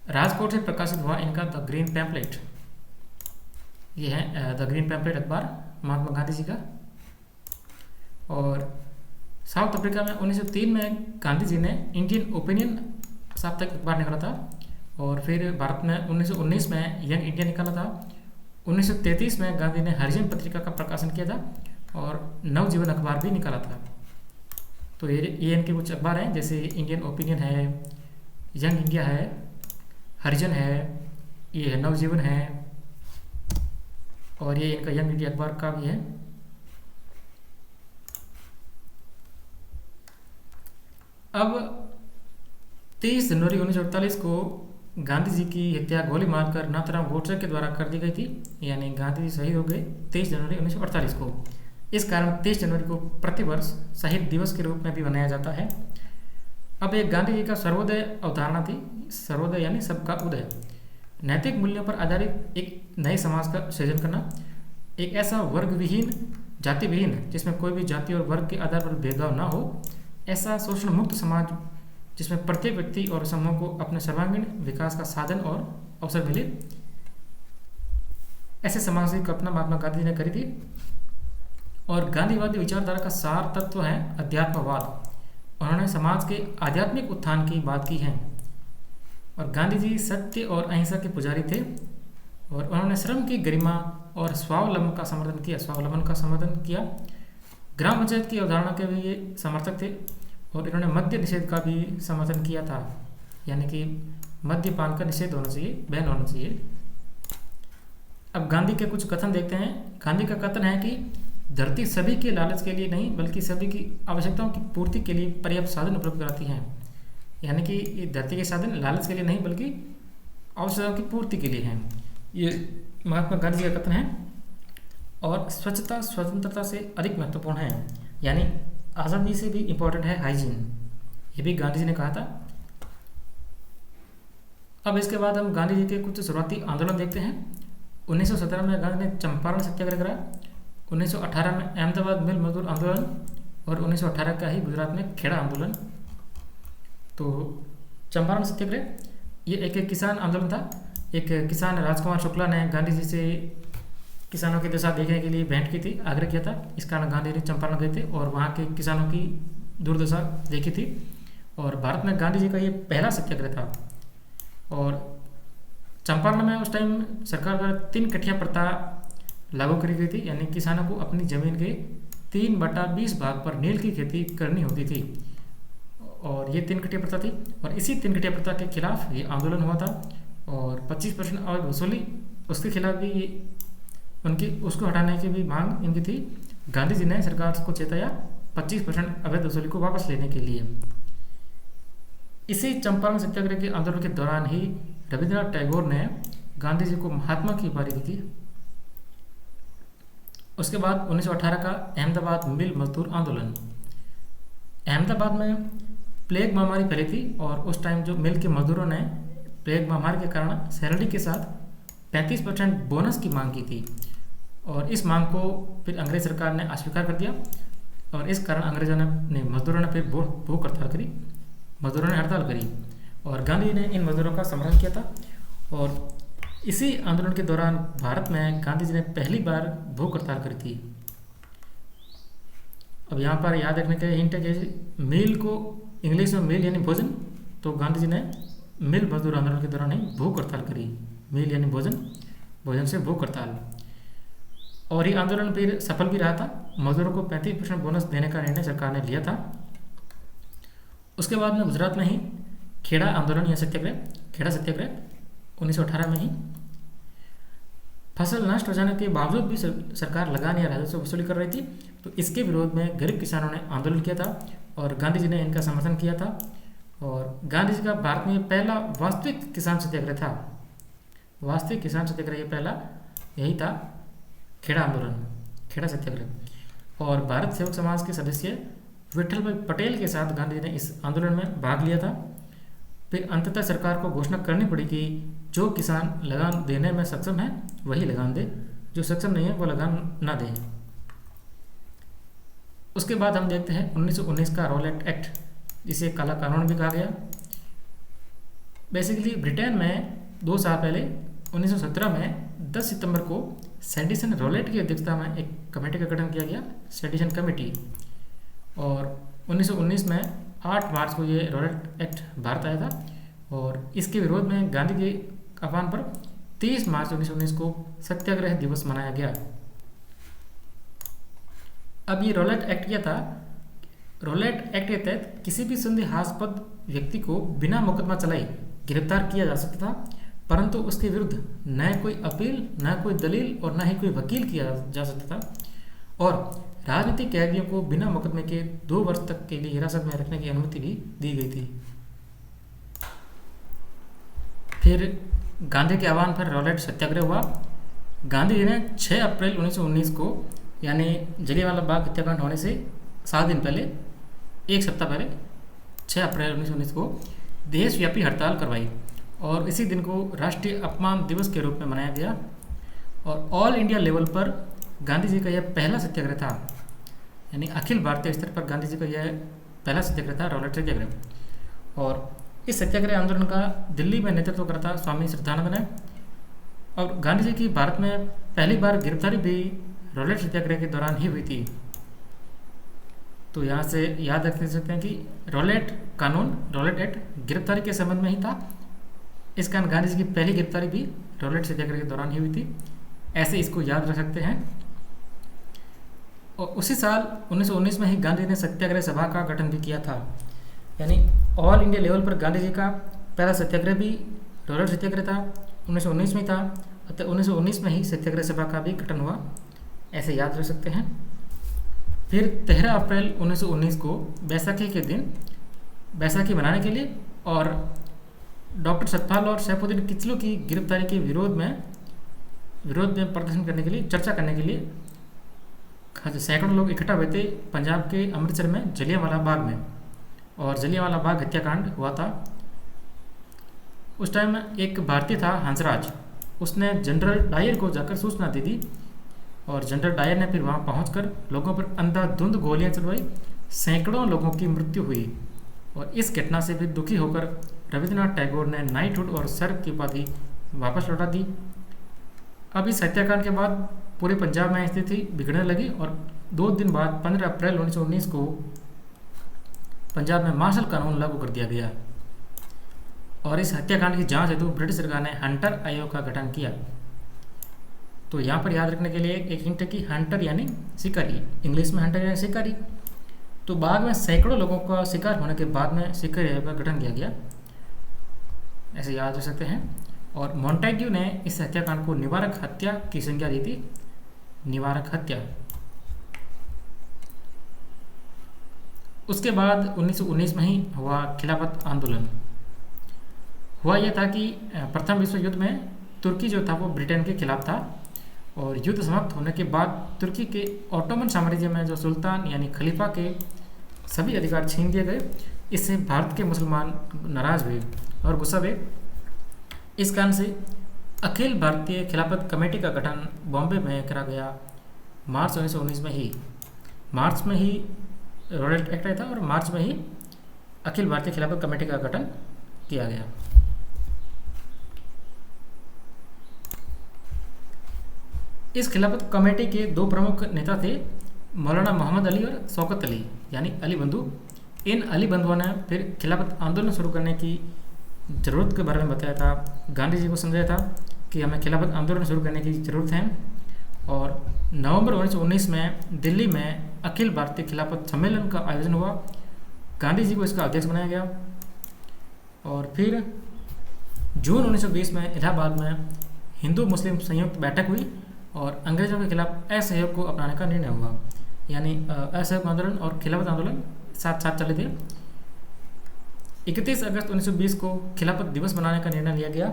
राजकोट से प्रकाशित हुआ इनका द ग्रीन पैम्पलेट, ये है द ग्रीन पैम्पलेट अखबार महात्मा गांधी जी का। और साउथ अफ्रीका में 1903 में गांधी जी ने इंडियन ओपिनियन साप्ताहिक अखबार निकाला था। और फिर भारत में 1919 में यंग इंडिया निकाला था। 1933 में गांधी ने हरिजन पत्रिका का प्रकाशन किया था और नवजीवन अखबार भी निकाला था। तो ये इनके कुछ अखबार हैं, जैसे इंडियन ओपिनियन है, यंग इंडिया है, हरिजन है, ये है नवजीवन है, और ये इनका यंग इंडिया अखबार का भी है। अब 23 जनवरी 1948 को गांधी जी की हत्या गोली मारकर नाथूराम गोडसे के द्वारा कर दी गई थी, यानी गांधी जी शहीद हो गए 23 जनवरी 1948 को। इस कारण 23 जनवरी को प्रतिवर्ष शहीद दिवस के रूप में भी मनाया जाता है। अब एक गांधी जी का सर्वोदय अवधारणा थी, सर्वोदय यानी सबका उदय, नैतिक मूल्यों पर आधारित एक नए समाज का सृजन करना, एक ऐसा वर्ग विहीन, जाति विहीन, जिसमें कोई भी जाति और वर्ग के आधार पर भेदभाव ना हो, ऐसा शोषण मुक्त समाज जिसमें प्रत्येक व्यक्ति और समूह को अपने सर्वांगीण विकास का साधन और अवसर मिले, ऐसे समाज की कल्पना महात्मा गांधी जी ने करी थी। और गांधीवादी विचारधारा का सार तत्व है अध्यात्मवाद। उन्होंने समाज के आध्यात्मिक उत्थान की बात की है। और गांधी जी सत्य और अहिंसा के पुजारी थे और उन्होंने श्रम की गरिमा और स्वावलंबन का समर्थन किया। ग्राम पंचायत की अवधारणा के भी ये समर्थक थे और इन्होंने मद्य निषेध का भी समर्थन किया था, यानी कि मद्यपान का निषेध होना चाहिए, बैन होना चाहिए। अब गांधी के कुछ कथन देखते हैं। गांधी का कथन है कि धरती सभी के लालच के लिए नहीं बल्कि सभी की आवश्यकताओं की पूर्ति के लिए पर्याप्त साधन उपलब्ध कराती है, यानी कि ये धरती के साधन लालच के लिए नहीं बल्कि आवश्यकताओं की पूर्ति के लिए हैं। ये महात्मा गांधी का कथन है। और स्वच्छता स्वतंत्रता से अधिक महत्वपूर्ण है, यानी आज़ादी से भी इम्पोर्टेंट है हाइजीन, ये भी गांधी जी ने कहा था। अब इसके बाद हम गांधी जी के कुछ शुरुआती आंदोलन देखते हैं। 1917 में गांधी ने चंपारण सत्याग्रह करा, 1918 में अहमदाबाद मिल मजदूर आंदोलन और 1918 का ही गुजरात में खेड़ा आंदोलन। तो चंपारण सत्याग्रह ये एक किसान आंदोलन था। एक किसान राजकुमार शुक्ला ने गांधी जी से किसानों की दशा देखने के लिए भेंट की थी, आग्रह किया था। इस कारण गांधी जी चंपारण गए थे और वहाँ के किसानों की दुर्दशा देखी थी। और भारत में गांधी जी का ये पहला सत्याग्रह था। और चंपारण में उस टाइम सरकार द्वारा 3 कठिया प्रथा लागू करी गई थी, यानी किसानों को अपनी जमीन के 3/20 भाग पर नील की खेती करनी होती थी। और ये 3 कठिया प्रथा थी और इसी 3 कठिया प्रथा के खिलाफ ये आंदोलन हुआ था। और 25% अवैध वसूली, उसके खिलाफ भी उनकी उसको हटाने की भी मांग इनकी थी। गांधी जी ने सरकार को चेताया 25% अवैध वसूली को वापस लेने के लिए। इसी चंपारण सत्याग्रह के आंदोलन के दौरान ही रविंद्रनाथ टैगोर ने गांधी जी को महात्मा की उपाधि दी थी। उसके बाद 1918 का अहमदाबाद मिल मजदूर आंदोलन। अहमदाबाद में प्लेग महामारी फैली थी और उस टाइम जो मिल के मजदूरों ने प्लेग महामारी के कारण सैलरी के साथ 35% बोनस की मांग की थी। और इस मांग को फिर अंग्रेज सरकार ने अस्वीकार कर दिया और इस कारण अंग्रेजों ने मजदूरों ने फिर भूख हड़ताल करी, मजदूरों ने हड़ताल करी और गांधी ने इन मजदूरों का समर्थन किया था। और इसी आंदोलन के दौरान भारत में गांधी जी ने पहली बार भूख हड़ताल करी थी। अब यहाँ पर याद रखने के लिए हिंट है, जैसे मील को इंग्लिश में मील यानी भोजन, तो गांधी जी ने मिल मजदूर आंदोलन के दौरान ही भूख हड़ताल करी। मिल यानी भोजन, भोजन से भूख हड़ताल। और ये आंदोलन फिर सफल भी रहा था। मजदूरों को 35% बोनस देने का निर्णय सरकार ने लिया था। उसके बाद में गुजरात में ही खेड़ा आंदोलन या सत्याग्रह, खेड़ा सत्याग्रह 1918 में ही फसल नष्ट हो जाने के बावजूद भी सरकार लगान या राजस्व वसूली कर रही थी, तो इसके विरोध में गरीब किसानों ने आंदोलन किया था और गांधी जी ने इनका समर्थन किया था। और गांधी जी का भारत में पहला वास्तविक किसान सत्याग्रह था। वास्तविक किसान सत्याग्रह ये पहला यही था, खेड़ा आंदोलन, खेड़ा सत्याग्रह। और भारत सेवक समाज के सदस्य विठल भाई पटेल के साथ गांधी जी ने इस आंदोलन में भाग लिया था। फिर अंततः सरकार को घोषणा करनी पड़ी कि जो किसान लगान देने में सक्षम है वही लगान दे, जो सक्षम नहीं है वो लगान ना दे। उसके बाद हम देखते हैं 1919 का रॉलेट एक्ट, जिसे काला कानून भी कहा गया। बेसिकली ब्रिटेन में 2 साल पहले 1917 में 10 सितंबर को सेडिसन रॉलेट की अध्यक्षता में एक कमेटी का गठन किया गया, सेडिसन कमेटी। और 1919 में 8 मार्च को ये रॉलेट एक्ट भारत आया था और इसके विरोध में गांधी के आह्वान पर 30 मार्च 1919 को सत्याग्रह दिवस मनाया गया। अब ये रॉलेट एक्ट क्या था? रॉलेट एक्ट के तहत किसी भी संदेहास्पद व्यक्ति को बिना मुकदमा चलाए गिरफ्तार किया जा सकता था, परंतु उसके विरुद्ध न कोई अपील, न कोई दलील और न ही कोई वकील किया जा सकता था। और राजनीतिक कैदियों को बिना मुकदमे के 2 वर्ष तक के लिए हिरासत में रखने की अनुमति भी दी गई थी। फिर गांधी के आह्वान पर रॉलेट सत्याग्रह हुआ। गांधी जी ने 6 अप्रैल 1919 को, यानी जलियांवाला बाग हत्याकांड होने से 7 दिन पहले, 1 सप्ताह पहले, 6 अप्रैल 1919 को देशव्यापी हड़ताल करवाई और इसी दिन को राष्ट्रीय अपमान दिवस के रूप में मनाया गया। और ऑल इंडिया लेवल पर गांधी जी का यह पहला सत्याग्रह था, यानी अखिल भारतीय स्तर पर गांधी जी का यह पहला सत्याग्रह था, रॉलेट सत्याग्रह। और इस सत्याग्रह आंदोलन का दिल्ली में नेतृत्व करा था स्वामी श्रद्धानंद ने। और गांधी जी की भारत में पहली बार गिरफ्तारी भी रॉलेट सत्याग्रह के दौरान ही हुई थी। तो यहाँ से याद रख सकते हैं कि रॉलेट कानून, रॉलेट एक्ट गिरफ्तारी के संबंध में ही था। इस कारण गांधी जी की पहली गिरफ्तारी भी रॉलेट सत्याग्रह के दौरान ही हुई थी। ऐसे इसको याद रख सकते हैं। और उसी साल 1919 में ही गांधी ने सत्याग्रह सभा का गठन भी किया था, यानी ऑल इंडिया लेवल पर गांधी जी का पहला सत्याग्रह भी रॉलेट सत्याग्रह था, 1919 में था। अतः 1919 में ही सत्याग्रह सभा का भी गठन हुआ, ऐसे याद रख सकते हैं। फिर 13 अप्रैल 1919 को बैसाखी के दिन, बैसाखी मनाने के लिए और डॉक्टर सतपाल और सैफुद्दीन किचलू की गिरफ्तारी के विरोध में प्रदर्शन करने के लिए, चर्चा करने के लिए सैकड़ों लोग इकट्ठा हुए थे पंजाब के अमृतसर में जलियांवाला बाग में। और जलियांवाला बाग हत्याकांड हुआ था। उस टाइम एक भारतीय था हंसराज, उसने जनरल डायर को जाकर सूचना दे दी और जनरल डायर ने फिर वहाँ पहुंचकर लोगों पर अंधाधुंध गोलियां चलवाई। सैकड़ों लोगों की मृत्यु हुई। और इस घटना से भी दुखी होकर रविन्द्रनाथ टैगोर ने नाइटहुड और सर की उपाधि वापस लौटा दी। अब इस हत्याकांड के बाद पूरे पंजाब में स्थिति बिगड़ने लगी और 2 दिन बाद 15 अप्रैल 1919 को पंजाब में मार्शल कानून लागू कर दिया गया। और इस हत्याकांड की जांच हेतु ब्रिटिश सरकार ने हंटर आयोग का गठन किया। तो यहाँ पर याद रखने के लिए एक हिंट है कि हंटर यानी शिकारी, इंग्लिश में हंटर यानी शिकारी। तो बाद में सैकड़ों लोगों का शिकार होने के बाद में शिकारी आयोग का गठन किया गया, ऐसे याद रख सकते हैं। और मॉन्टेग्यू ने इस हत्याकांड को निवारक हत्या की संज्ञा दी थी, निवारक हत्या। उसके बाद 1919 में ही हुआ खिलाफत आंदोलन। हुआ यह था कि प्रथम विश्व युद्ध में तुर्की जो था वो ब्रिटेन के खिलाफ था और युद्ध समाप्त होने के बाद तुर्की के ऑटोमन साम्राज्य में जो सुल्तान यानी खलीफा के सभी अधिकार छीन दिए गए। इससे भारत के मुसलमान नाराज हुए और गुस्सा हुए। इस कारण से अखिल भारतीय खिलाफत कमेटी का गठन बॉम्बे में करा गया मार्च 1919 में ही। मार्च में ही रॉलेट एक्ट आया था और मार्च में ही अखिल भारतीय खिलाफत कमेटी का गठन किया गया। इस खिलाफत कमेटी के 2 प्रमुख नेता थे, मौलाना मोहम्मद अली और शौकत अली, यानी अली बंधु। इन अली बंधुओं ने फिर खिलाफत आंदोलन शुरू करने की ज़रूरत के बारे में बताया था, गांधी जी को समझाया था कि हमें खिलाफत आंदोलन शुरू करने की ज़रूरत है। और नवंबर 1919 में दिल्ली में अखिल भारतीय खिलाफत सम्मेलन का आयोजन हुआ। गांधी जी को इसका अध्यक्ष बनाया गया। और फिर जून 1920 में इलाहाबाद में हिंदू मुस्लिम संयुक्त बैठक हुई और अंग्रेज़ों के खिलाफ असहयोग को अपनाने का निर्णय हुआ। यानी असहयोग आंदोलन और खिलाफत आंदोलन साथ साथ चले थे। 31 अगस्त 1920 को खिलाफत दिवस मनाने का निर्णय लिया गया।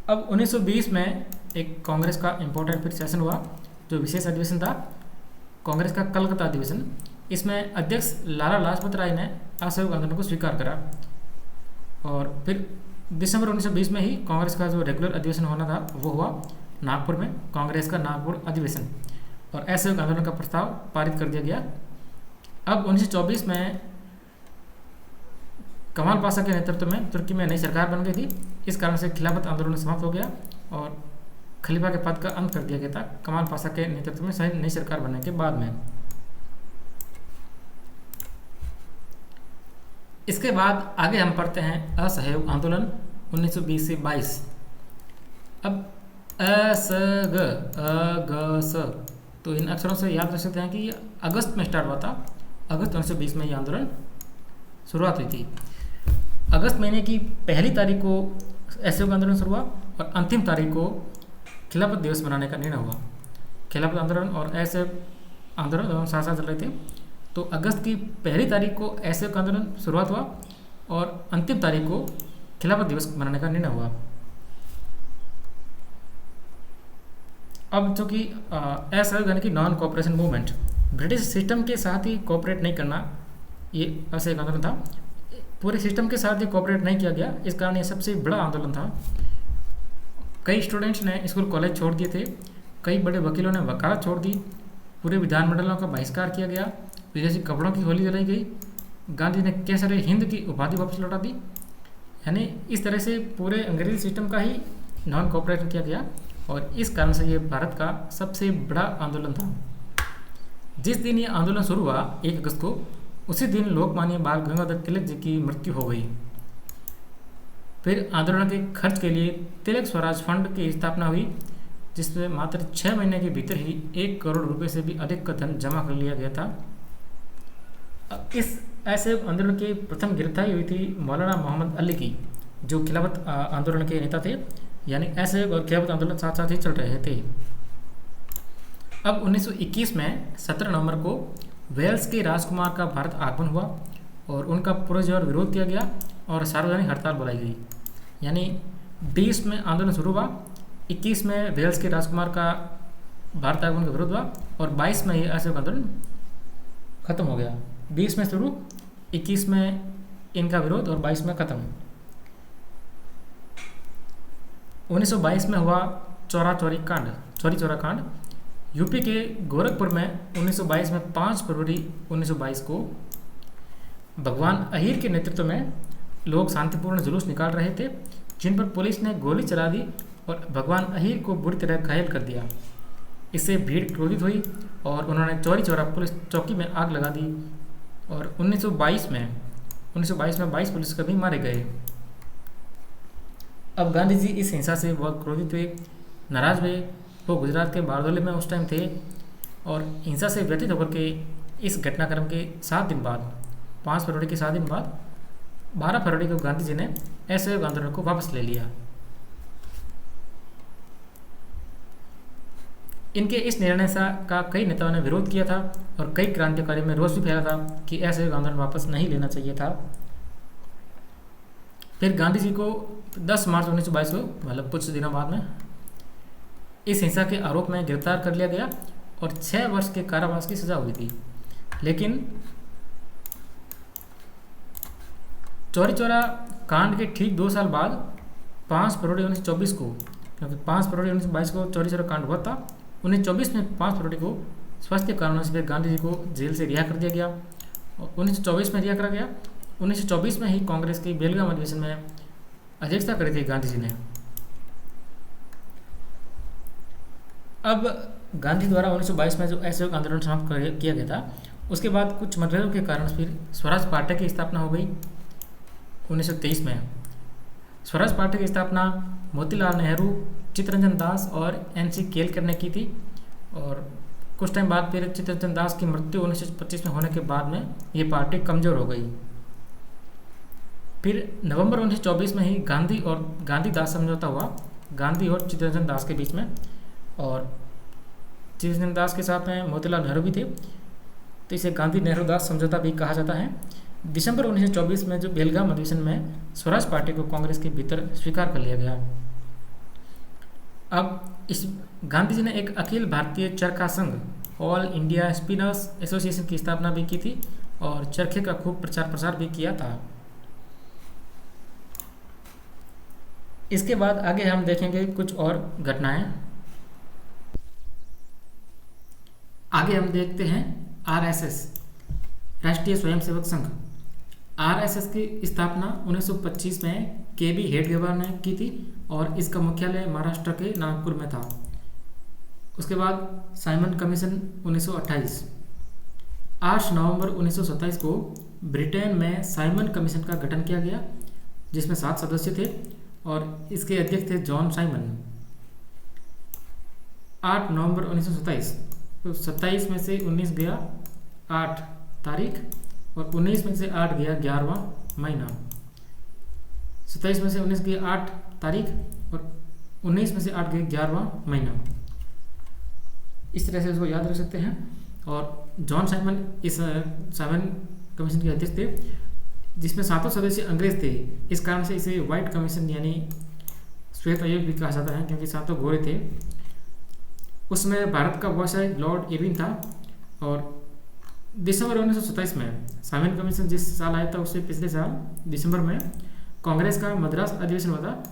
अब 1920 में एक कांग्रेस का इम्पोर्टेंट फिर सेशन हुआ, जो विशेष अधिवेशन था कांग्रेस का कलकत्ता अधिवेशन। इसमें अध्यक्ष लाला लाजपत राय ने असहयोग आंदोलन को स्वीकार करा। और फिर दिसंबर 1920 में ही कांग्रेस का जो रेगुलर अधिवेशन होना था वो हुआ नागपुर में, कांग्रेस का नागपुर अधिवेशन। और असहयोग आंदोलन का प्रस्ताव पारित कर दिया गया। अब 1924 में कमाल पाशा के नेतृत्व में तुर्की में नई सरकार बन गई थी। इस कारण से खिलाफत आंदोलन समाप्त हो गया और खलीफा के पद का अंत कर दिया गया था कमाल पाशा के नेतृत्व में नई सरकार बनने के बाद में। इसके बाद आगे हम पढ़ते हैं असहयोग आंदोलन 1920 से 22। अब अ, स, तो इन अक्षरों से याद रख सकते हैं कि ये अगस्त में स्टार्ट हुआ था। अगस्त 1920 में ये आंदोलन शुरुआत हुई थी। अगस्त महीने की पहली तारीख को असहयोग आंदोलन शुरू हुआ और अंतिम तारीख को खिलाफत दिवस मनाने का निर्णय हुआ। खिलाफत आंदोलन और असहयोग आंदोलन दोनों साथ साथ चल रहे थे। तो अगस्त की पहली तारीख को असहयोग आंदोलन शुरुआत हुआ और अंतिम तारीख को खिलाफत दिवस मनाने का निर्णय हुआ। अब चूँकि असहयोग यानी कि non cooperation movement, British system के साथ ही कोऑपरेट नहीं करना, ये असहयोग आंदोलन था। पूरे सिस्टम के साथ ही कोऑपरेट नहीं किया गया, इस कारण ये सबसे बड़ा आंदोलन था। कई स्टूडेंट्स ने स्कूल कॉलेज छोड़ दिए थे, कई बड़े वकीलों ने वकालत छोड़ दी, पूरे विधानमंडलों का बहिष्कार किया गया, विदेशी कपड़ों की होली जलाई गई, गांधी ने केसर हिंद की उपाधि वापस लौटा दी। यानी इस तरह से पूरे अंग्रेजी सिस्टम का ही नॉन कोऑपरेशन किया गया और इस कारण से ये भारत का सबसे बड़ा आंदोलन था। जिस दिन ये आंदोलन शुरू हुआ 1 अगस्त को, उसी दिन लोकमान्य बाल गंगाधर तिलक जी की मृत्यु हो गई। फिर आंदोलन के खर्च के लिए तिलक स्वराज फंड की स्थापना हुई, जिसमें मात्र 6 महीने के भीतर ही 1 करोड़ रुपए से भी अधिक का धन जमा कर लिया गया था। इस असहयोग आंदोलन की प्रथम गिरफ्तारी हुई थी मौलाना मोहम्मद अली की, जो खिलाफत आंदोलन के नेता थे। यानी असहयोग और खिलाफत आंदोलन साथ साथ ही चल रहे थे। अब 1921 में 17 नवंबर को वेल्स के राजकुमार का भारत आगमन हुआ और उनका पुरजोर विरोध किया गया और सार्वजनिक हड़ताल बुलाई गई। यानी 20 में आंदोलन शुरू हुआ, 21 में वेल्स के राजकुमार का भारत आगमन का विरोध हुआ और 22 में ये असहयोग आंदोलन खत्म हो गया। 20 में शुरू, 21 में इनका विरोध और 22 में खत्म। 1922 में हुआ चौरी चौरा कांड। यूपी के गोरखपुर में 1922 में 5 फरवरी 1922 को भगवान अहीर के नेतृत्व में लोग शांतिपूर्ण जुलूस निकाल रहे थे, जिन पर पुलिस ने गोली चला दी और भगवान अहीर को बुरी तरह घायल कर दिया। इससे भीड़ क्रोधित हुई और उन्होंने चौरी चौरा पुलिस चौकी में आग लगा दी और 1922 में 22 पुलिसकर्मी मारे गए। अब गांधी जी इस हिंसा से बहुत क्रोधित हुए, नाराज हुए। वो गुजरात के बारदोली में उस टाइम थे और हिंसा से व्यथित होकर के इस घटनाक्रम के 7 दिन बाद, 5 फरवरी के 7 दिन बाद 12 फरवरी को गांधी जी ने असहयोग आंदोलन को वापस ले लिया। इनके इस निर्णय का कई नेताओं ने विरोध किया था और कई क्रांतिकारियों में रोष भी फैला था कि असहयोग आंदोलन वापस नहीं लेना चाहिए था। फिर गांधी जी को 10 मार्च 1922 को, मतलब कुछ दिनों बाद में, इस हिंसा के आरोप में गिरफ्तार कर लिया गया और 6 वर्ष के कारावास की सजा हुई थी। लेकिन चौरी चौरा कांड के ठीक 2 साल बाद 5 फरवरी 1924 को, क्योंकि 5 फरवरी 1922 को चौरी चौरा कांड हुआ था, 1924 में 5 फरवरी को स्वास्थ्य कारणों से फिर गांधी जी को जेल से रिहा कर दिया गया और 1924 में रिहा करा गया। 1924 में ही कांग्रेस की बेलगाम अधिवेशन में अध्यक्षता करी थी गांधी जी ने। अब गांधी द्वारा 1922 में जो असहयोग आंदोलन समाप्त किया गया था, उसके बाद कुछ मतभेदों के कारण फिर स्वराज पार्टी की स्थापना हो गई 1923 में। स्वराज पार्टी की स्थापना मोतीलाल नेहरू, चित्तरंजन दास और NC केलकर ने की थी। और कुछ टाइम बाद फिर चित्तरंजन दास की मृत्यु 1925 में होने के बाद में ये पार्टी कमज़ोर हो गई। फिर नवंबर 1924 में ही गांधी और गांधी-दास समझौता हुआ, गांधी और चित्तरंजन दास के बीच में। और चित्तरंजन दास के साथ में मोतीलाल नेहरू भी थे, तो इसे गांधी नेहरू दास समझौता भी कहा जाता है। दिसंबर 1924 में जो बेलगाम अधिवेशन में स्वराज पार्टी को कांग्रेस के भीतर स्वीकार कर लिया गया। अब इस गांधी जी ने एक अखिल भारतीय चरखा संघ, ऑल इंडिया स्पिनर्स एसोसिएशन की स्थापना भी की थी और चरखे का खूब प्रचार प्रसार भी किया था। इसके बाद आगे हम देखेंगे कुछ और घटनाएं। आगे हम देखते हैं RSS, राष्ट्रीय स्वयंसेवक संघ। RSS की स्थापना 1925 में KB हेडगेवार ने की थी और इसका मुख्यालय महाराष्ट्र के नागपुर में था। उसके बाद साइमन कमीशन 1928। 8 नवंबर 1927 को ब्रिटेन में साइमन कमीशन का गठन किया गया, जिसमें 7 सदस्य थे और इसके अध्यक्ष थे जॉन साइमन। 8 नवंबर 1927, तो 27 में से 19 गया 8 तारीख और 19 में से 8 गया 11वां महीना। 27 में से 19 गया 8 तारीख और 19 में से 8 गया 11वां महीना। इस तरह से इसको याद रख सकते हैं। और जॉन साइमन इस साइमन कमीशन के अध्यक्ष थे, जिसमें 7 सदस्य अंग्रेज थे। इस कारण से इसे व्हाइट कमीशन यानी श्वेत आयोग भी कहा जाता है, क्योंकि 7 गोरे थे। उसमें भारत का वायसराय लॉर्ड इरविन था। और दिसंबर 1927 में साइमन कमीशन जिस साल आया था उससे पिछले साल दिसंबर में कांग्रेस का मद्रास अधिवेशन हुआ था।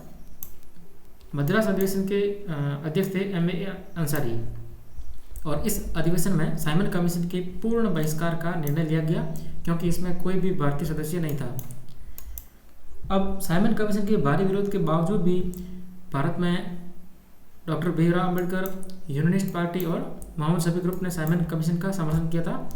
मद्रास अधिवेशन के अध्यक्ष थे MA अंसारी। और इस अधिवेशन में साइमन कमीशन के पूर्ण बहिष्कार का निर्णय लिया गया, क्योंकि इसमें कोई भी भारतीय सदस्य नहीं था। अब साइमन कमीशन के भारी विरोध के बावजूद भी भारत में doctor Bhimrao Ambedkar, unionist party और मोहम्मद शफी ग्रुप ने साइमन कमीशन का समर्थन किया था।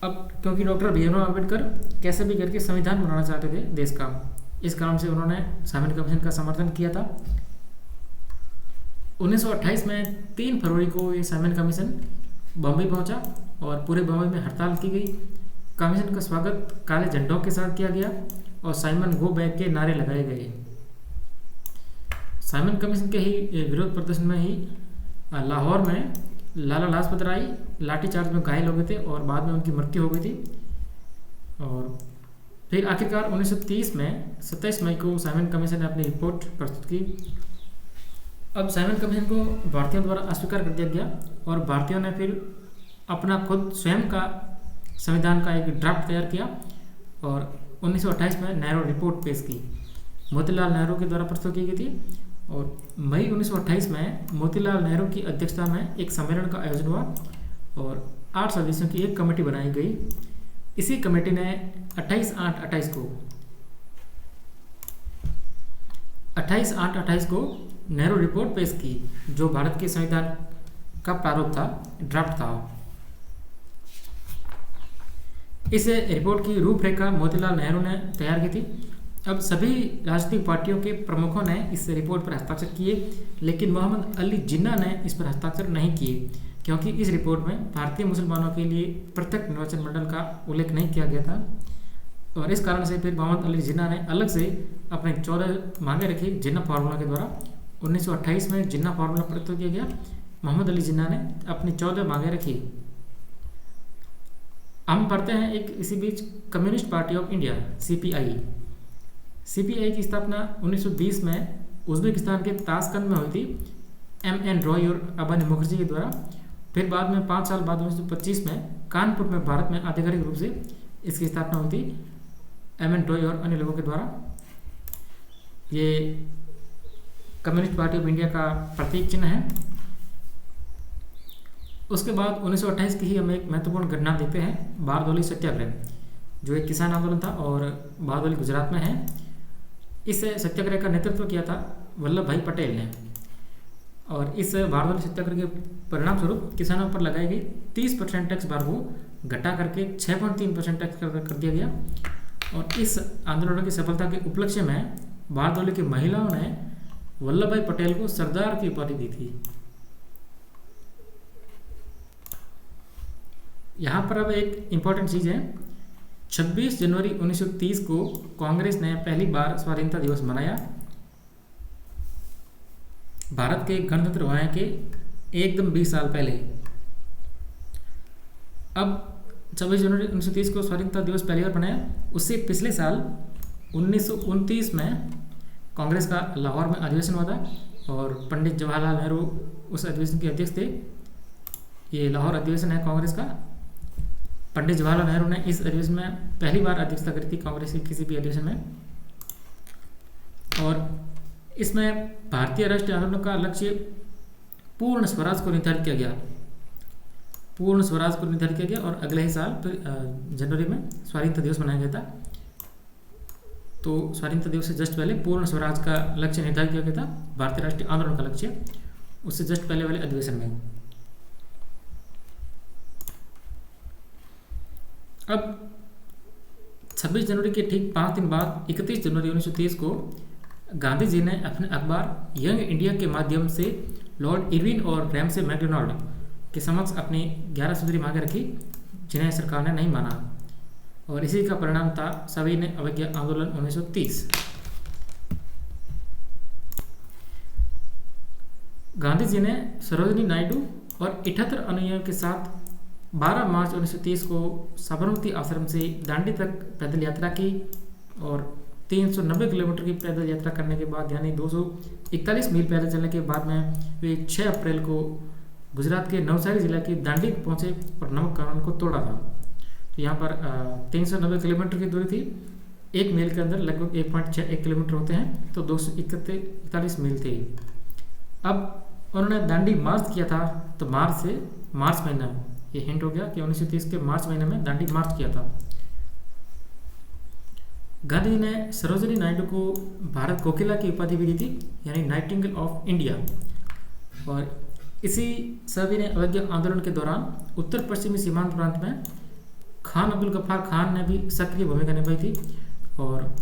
अब क्योंकि डॉक्टर भीमराव अंबेडकर कैसे भी करके संविधान बनाना चाहते थे देश का, इस कारण से उन्होंने साइमन कमीशन का समर्थन किया था। 1928 में 3 फरवरी को ये साइमन कमीशन बम्बई पहुंचा और पूरे बम्बई में हड़ताल की गई। कमीशन का स्वागत काले झंडों के साथ किया गया और साइमन गो बैक के नारे लगाए गए। साइमन कमीशन के ही विरोध प्रदर्शन में ही लाहौर में लाला लाजपत राय लाठीचार्ज में घायल हो गए थे और बाद में उनकी मृत्यु हो गई थी। और फिर आखिरकार 1930 में 27 मई को साइमन कमीशन ने अपनी रिपोर्ट प्रस्तुत की। अब साइमन कमीशन को भारतीयों द्वारा अस्वीकार कर दिया गया और भारतीयों ने फिर अपना खुद स्वयं का संविधान का एक ड्राफ्ट तैयार किया और 1928 में नेहरू रिपोर्ट पेश की। मोतीलाल नेहरू के द्वारा प्रस्तुत की गई थी। और मई 1928 में मोतीलाल नेहरू की अध्यक्षता में एक सम्मेलन का आयोजन हुआ और 8 सदस्यों की एक कमेटी बनाई गई। इसी कमेटी ने 28/8/28 को नेहरू रिपोर्ट पेश की, जो भारत के संविधान का प्रारूप था, ड्राफ्ट था। इस रिपोर्ट की रूपरेखा मोतीलाल नेहरू ने तैयार की थी। अब सभी राजनीतिक पार्टियों के प्रमुखों ने इस रिपोर्ट पर हस्ताक्षर किए, लेकिन मोहम्मद अली जिन्ना ने इस पर हस्ताक्षर नहीं किए, क्योंकि इस रिपोर्ट में भारतीय मुसलमानों के लिए पृथक निर्वाचन मंडल का उल्लेख नहीं किया गया था। और इस कारण से फिर मोहम्मद अली जिन्ना ने अलग से अपने 14 मांगे रखी जिन्ना फार्मूला के द्वारा। 1928 में जिन्ना फार्मूला प्रस्तुत किया गया। मोहम्मद अली जिन्ना ने अपनी 14 मांगे रखी। हम पढ़ते हैं एक इसी बीच communist party of India CPI की स्थापना 1920 में उज्बेकिस्तान के ताशकंद में हुई थी MN रॉय और अबानी मुखर्जी के द्वारा। फिर बाद में 5 साल बाद 1925 में कानपुर में भारत में आधिकारिक रूप से इसकी स्थापना हुई थी MN रॉय और अन्य लोगों के द्वारा। ये कम्युनिस्ट पार्टी ऑफ इंडिया का प्रतीक चिन्ह है। उसके बाद 1928 की ही हम एक महत्वपूर्ण घटना देखते हैं, बारदौली सत्याग्रह, जो एक किसान आंदोलन था और बारदौली गुजरात में है। इस सत्याग्रह का नेतृत्व किया था वल्लभ भाई पटेल ने। और इस बारदौली सत्याग्रह के परिणाम स्वरूप किसानों पर लगाई गई 30% टैक्स भार को घटा करके 6.3% टैक्स कर दिया गया। और इस आंदोलन की सफलता के उपलक्ष्य में बारदोली की महिलाओं ने वल्लभ भाई पटेल को सरदार की उपाधि दी थी। यहाँ पर अब एक इम्पॉर्टेंट चीज़ है, 26 जनवरी 1930 को कांग्रेस ने पहली बार स्वाधीनता दिवस मनाया। भारत के गणतंत्र होने के एकदम 20 साल पहले। अब 26 जनवरी 1930 को स्वाधीनता दिवस पहली बार मनाया। उससे पिछले साल 1929 में कांग्रेस का लाहौर में अधिवेशन हुआ था और पंडित जवाहरलाल नेहरू उस अधिवेशन के अध्यक्ष थे। ये लाहौर अधिवेशन है कांग्रेस का। पंडित जवाहरलाल नेहरू ने इस अधिवेशन में पहली बार अध्यक्षता करी थी कांग्रेस के किसी भी अधिवेशन में। और इसमें भारतीय राष्ट्रीय आंदोलन का लक्ष्य पूर्ण स्वराज को निर्धारित किया गया। पूर्ण स्वराज को निर्धारित किया गया और अगले ही साल जनवरी में स्वाधीनता दिवस मनाया गया था। तो स्वाधीनता दिवस से जस्ट पहले पूर्ण स्वराज का लक्ष्य निर्धारित किया गया था, भारतीय राष्ट्रीय आंदोलन का लक्ष्य, उससे जस्ट पहले वाले अधिवेशन में। अब 26 जनवरी के ठीक 5 दिन बाद 31 जनवरी 1930 को गांधी जी ने अपने अखबार यंग इंडिया के माध्यम से लॉर्ड इरविन और रैमसे मैकडोनाल्ड के समक्ष अपनी 11 सूत्री मांगे रखी, जिन्हें सरकार ने नहीं माना। और इसी का परिणाम था सविनय अवज्ञा आंदोलन 1930। गांधी जी ने सरोजिनी नायडू और 78 अनुयायियों के साथ 12 मार्च 1930 को साबरमती आश्रम से दांडी तक पैदल यात्रा की। और 390 किलोमीटर की पैदल यात्रा करने के बाद, यानी 241 मील पैदल चलने के बाद में वे 6 अप्रैल को गुजरात के नवसारी जिला के दांडी पहुंचे और नमक कानून को तोड़ा था। तो यहाँ पर 390 किलोमीटर की दूरी थी। 1 मील के अंदर लगभग 1.61 किलोमीटर होते हैं, तो 241 मील थे। अब उन्होंने दांडी मार्च किया था, तो मार्च महीना, ये हिंट हो गया कि 1930 के मार्च महीने में दांडी मार्च किया था। गांधी जी ने सरोजिनी नायडू को भारत कोकिला की उपाधि भी दी थी, यानी नाइटिंगेल ऑफ इंडिया। और इसी सविनय अवज्ञा आंदोलन के दौरान उत्तर पश्चिमी सीमांत प्रांत में खान अब्दुल गफ्फार खान ने भी सक्रिय भूमिका निभाई थी। और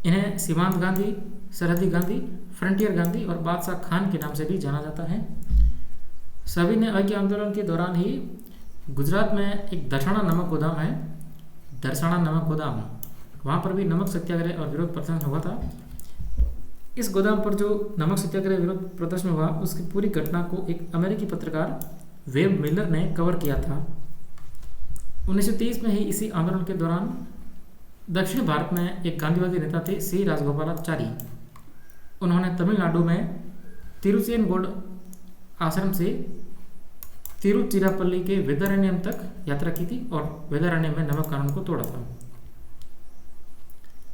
इन्हें सीमांत गांधी, सरहदी गांधी, फ्रंटियर गांधी और बादशाह खान के नाम से भी जाना जाता है। सविनय अवज्ञा आंदोलन के दौरान ही गुजरात में एक दर्शाना नमक गोदाम है, दर्शाना नमक गोदाम, वहाँ पर भी नमक सत्याग्रह और विरोध प्रदर्शन हुआ था। इस गोदाम पर जो नमक सत्याग्रह विरोध प्रदर्शन हुआ, उसकी पूरी घटना को एक अमेरिकी पत्रकार वेब मिलर ने कवर किया था। 1930 में ही इसी आंदोलन के दौरान दक्षिण भारत में एक गांधीवादी नेता थे सी राजगोपालाचारी। उन्होंने तमिलनाडु में तिरुचेनगोड आश्रम से तिरुचिरापल्ली के वेदारण्यम तक यात्रा की थी और वेदारण्यम में नमक कानून को तोड़ा था।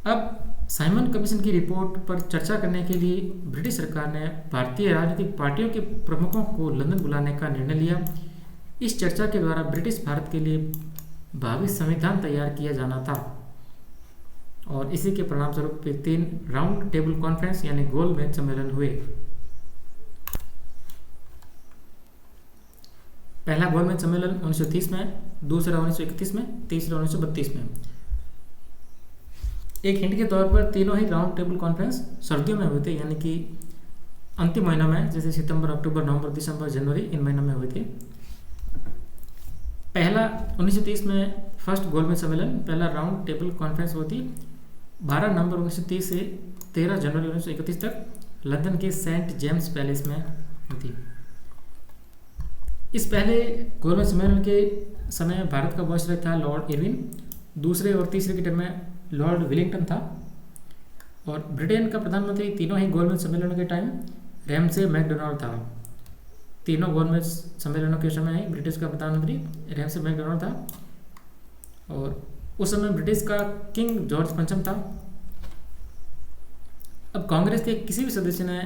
अब साइमन कमीशन की रिपोर्ट पर चर्चा करने के लिए ब्रिटिश सरकार ने भारतीय राजनीतिक पार्टियों के प्रमुखों को लंदन बुलाने का निर्णय लिया। इस चर्चा के द्वारा ब्रिटिश भारत के लिए भावी संविधान तैयार किया जाना था। और इसी के परिणाम स्वरूप 3 राउंड टेबल कॉन्फ्रेंस यानी गोल मेज सम्मेलन हुए। पहला गोल मेज सम्मेलन 1930 में, दूसरा 1931 में, तीसरा 1932 में। एक हिंट के तौर पर तीनों ही राउंड टेबल कॉन्फ्रेंस सर्दियों में हुए थे, यानी कि अंतिम महीनों में, जैसे सितंबर, अक्टूबर, नवंबर, दिसंबर, जनवरी, इन महीनों में हुए थे। पहला 1930 में फर्स्ट गोल मेज सम्मेलन, पहला राउंड टेबल कॉन्फ्रेंस होती 12 नवंबर 1930 से 13 जनवरी 1931 तक लंदन के सेंट जेम्स पैलेस में होती। इस पहले गोल मेज सम्मेलन के समय भारत का वायसराय था लॉर्ड इरविन, दूसरे और तीसरे के टर्म में लॉर्ड विलिंगटन था। और ब्रिटेन का प्रधानमंत्री तीनों ही गोल मेज सम्मेलनों के टाइम रैमसे मैकडोनाल्ड था। तीनों गोल मेज सम्मेलनों के समय ही ब्रिटिश का प्रधानमंत्री रैमसे मैकडोनाल्ड था। और उस समय ब्रिटिश का किंग जॉर्ज पंचम था। अब कांग्रेस के किसी भी सदस्य ने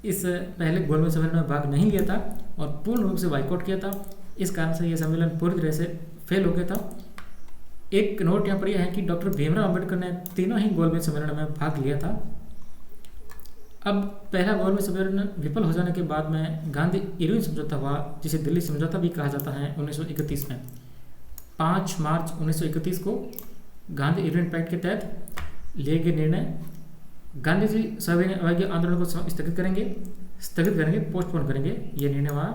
इस पहले गोल मेज सम्मेलन में भाग नहीं लिया था और पूर्ण रूप से बाइकआउट किया था। इस कारण से यह सम्मेलन पूरी तरह से फेल हो गया था। एक नोट यहाँ पर यह है कि डॉक्टर भीमराव अंबेडकर ने तीनों ही गोल मेज सम्मेलन में भाग लिया था। अब पहला गोल मेज सम्मेलन विफल हो जाने के बाद में गांधी इरविन समझौता हुआ, जिसे दिल्ली समझौता भी कहा जाता है 1931 में। 5 मार्च 1931 को गांधी इरविन पैक्ट के तहत लिए गए निर्णय, गांधी जी सविनय अवज्ञा आंदोलन को स्थगित करेंगे, पोस्टपोन करेंगे, ये निर्णय हुआ।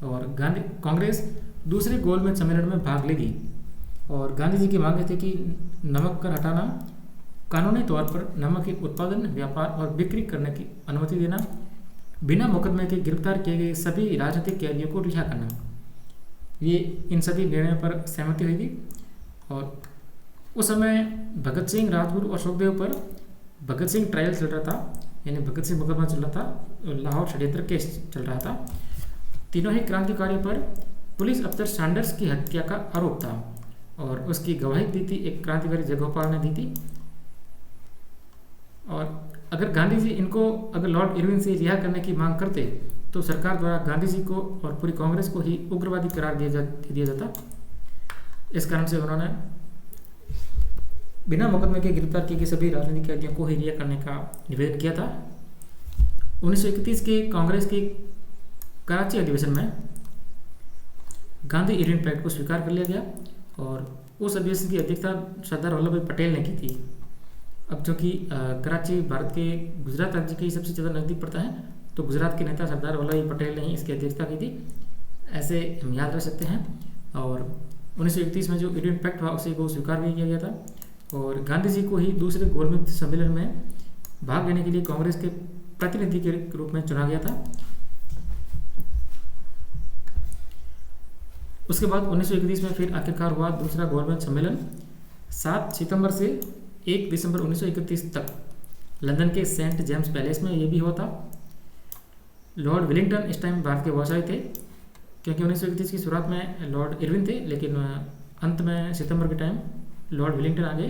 और गांधी कांग्रेस दूसरे गोलमेज सम्मेलन में भाग लेगी। और गांधी जी की मांग थी कि नमक कर हटाना, कानूनी तौर पर नमक के उत्पादन, व्यापार और बिक्री करने की अनुमति देना, बिना मुकदमे के गिरफ्तार किए गए सभी राजनीतिक कैदियों को रिहा करना, ये इन सभी निर्णयों पर सहमति हुई थी। और उस समय भगत सिंह, राजगुरु और सुखदेव पर भगत सिंह ट्रायल चल रहा था, यानी भगत सिंह मुकदमा चल रहा था, लाहौर षड्यंत्र केस चल रहा था। तीनों ही क्रांतिकारियों पर पुलिस अफसर सैंडर्स की हत्या का आरोप था और उसकी गवाही दी थी एक क्रांतिकारी जगोपाल ने दी थी। और अगर गांधी जी इनको अगर लॉर्ड इरविन से रिहा करने की मांग करते तो सरकार द्वारा गांधी जी को और पूरी कांग्रेस को ही उग्रवादी करार दिया जाता। इस कारण से उन्होंने बिना मुकदमे के गिरफ्तार किए गए सभी राजनीतिक कैदियों को ही रिहा करने का निवेदन किया था। 1931 के कांग्रेस के कराची अधिवेशन में गांधी इरविन पैक्ट को स्वीकार कर लिया गया और उस अधिवेशन की अध्यक्षता सरदार वल्लभ भाई पटेल ने की थी। अब जो कि कराची भारत के गुजरात राज्य की सबसे ज़्यादा नज़दीक पड़ता है, तो गुजरात के नेता सरदार वल्लभ भाई पटेल ने ही इसकी अध्यक्षता की थी, ऐसे हम याद रख सकते हैं। और 1931 में जो इरविन पैक्ट हुआ उसे को स्वीकार भी किया गया था और गांधी जी को ही दूसरे गोलमेज सम्मेलन में भाग लेने के लिए कांग्रेस के प्रतिनिधि के रूप में चुना गया था। उसके बाद 1931 में फिर आखिरकार हुआ दूसरा गोलमेज सम्मेलन 7 सितंबर से 1 दिसंबर 1931 तक लंदन के सेंट जेम्स पैलेस में ये भी हुआ था। लॉर्ड विलिंगटन इस टाइम भारत के वायसराय थे, क्योंकि 1931 की शुरुआत में लॉर्ड इरविन थे, लेकिन अंत में सितंबर के टाइम लॉर्ड विलिंगटन आ गए।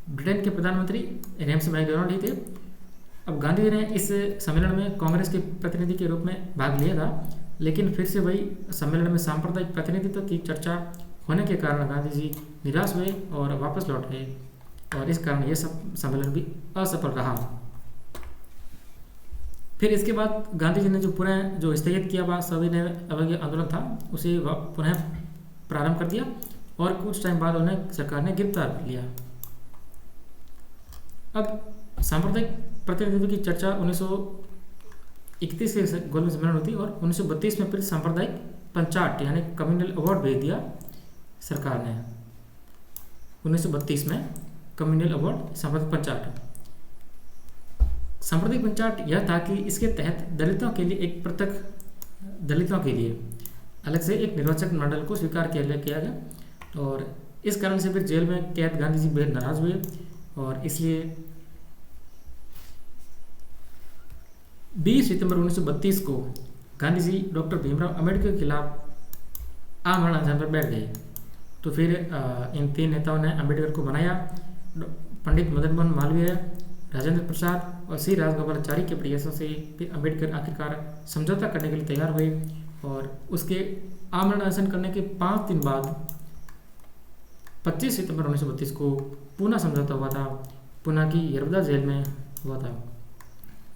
ब्रिटेन के प्रधानमंत्री रेम्स मैकडोनाल्ड ही थे। अब गांधी जी ने इस सम्मेलन में कांग्रेस के प्रतिनिधि के रूप में भाग लिया था, लेकिन फिर से वही सम्मेलन में सांप्रदायिक प्रतिनिधित्व की चर्चा होने के कारण गांधी जी निराश हुए और वापस लौट गए और इस कारण यह सम्मेलन भी असफल रहा। फिर इसके बाद गांधी जी ने जो स्थगित किया हुआ सविनय अवज्ञा आंदोलन था उसे पुनः प्रारंभ कर दिया और कुछ टाइम बाद उन्हें सरकार ने गिरफ्तार कर लिया। अब सांप्रदायिक प्रतिनिधित्व की चर्चा 1931 के गोलमेज सम्मेलन होती और 1932 में फिर सांप्रदायिक पंचाट यानी कम्युनल अवार्ड भेज दिया सरकार ने। 1932 में कम्युनल अवार्ड सांप्रदायिक पंचाट। सांप्रदायिक पंचाट यह था कि इसके तहत दलितों के लिए अलग से एक निर्वाचक मंडल को स्वीकार किया गया और इस कारण से फिर जेल में कैद गांधी जी बेहद नाराज हुए और इसलिए 20 सितंबर 1932 को गांधी जी डॉक्टर भीमराव अंबेडकर के खिलाफ आमरण अनशन पर बैठ गए। तो फिर इन 3 नेताओं ने अंबेडकर को बनाया। पंडित मदन मोहन मालवीय, राजेंद्र प्रसाद और श्री राजगोपालाचारी के प्रयासों से फिर अंबेडकर आखिरकार समझौता करने के लिए तैयार हुए और उसके आमरण अनशन करने के 5 दिन बाद 25 सितंबर 1932 को पूना समझौता हुआ था। पूना की यरबदा जेल में हुआ था,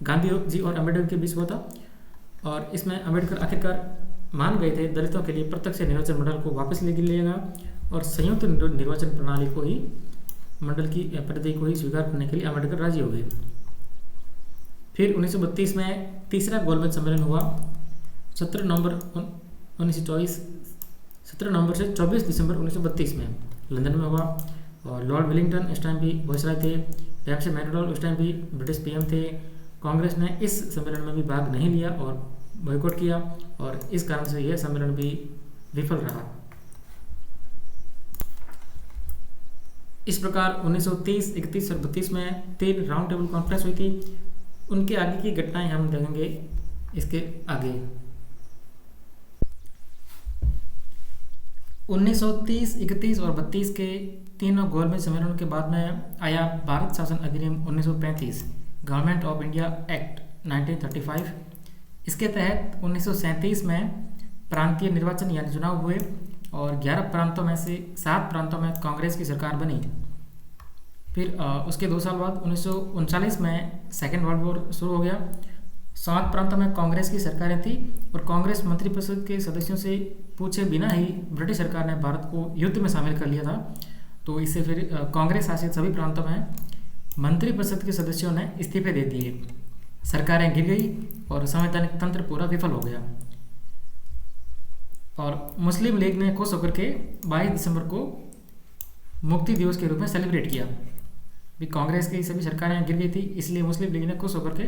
गांधी जी और अंबेडकर के बीच हुआ था और इसमें अंबेडकर आखिरकार मान गए थे दलितों के लिए प्रत्यक्ष निर्वाचन मंडल को वापस ले लिएगा और संयुक्त निर्वाचन प्रणाली को ही मंडल की पद्धति को ही स्वीकार करने के लिए अंबेडकर राजी हो गए। फिर 1932 में तीसरा गोलमेज सम्मेलन हुआ 17 नवंबर 1924 17 नवंबर से 24 दिसंबर 1932 में लंदन में हुआ और लॉर्ड विलिंगटन इस टाइम भी वायसराय थे। रैमसे मैकडोनाल्ड उस टाइम भी ब्रिटिश पीएम थे। कांग्रेस ने इस सम्मेलन में भी भाग नहीं लिया और बॉयकॉट किया और इस कारण से यह सम्मेलन भी विफल रहा। इस प्रकार 1930, 31 और 32 में 3 राउंड टेबल कॉन्फ्रेंस हुई थी। उनके आगे की घटनाएं हम देखेंगे इसके आगे। 1930, 31 और 32 के तीनों गोलमेज सम्मेलनों के बाद में आया भारत शासन अधिनियम 1935, गवर्नमेंट ऑफ इंडिया एक्ट 1935। इसके तहत 1937 में प्रांतीय निर्वाचन यानी चुनाव हुए और 11 प्रांतों में से 7 प्रांतों में कांग्रेस की सरकार बनी। फिर उसके 2 साल बाद 1939 में सेकेंड वर्ल्ड वॉर शुरू हो गया 7 प्रांतों में कांग्रेस की सरकारें थी और कांग्रेस मंत्रिपरिषद के सदस्यों से पूछे बिना ही ब्रिटिश सरकार ने भारत को युद्ध में शामिल कर लिया था। तो इससे फिर कांग्रेस शासित सभी प्रांतों में मंत्रिपरिषद के सदस्यों ने इस्तीफे दे दिए, सरकारें गिर गई और संवैधानिक तंत्र पूरा विफल हो गया। और मुस्लिम लीग ने खुश होकर के 22 दिसंबर को मुक्ति दिवस के रूप में सेलिब्रेट किया। भी कांग्रेस की सभी सरकारें गिर गई थी, इसलिए मुस्लिम लीग ने खुश होकर के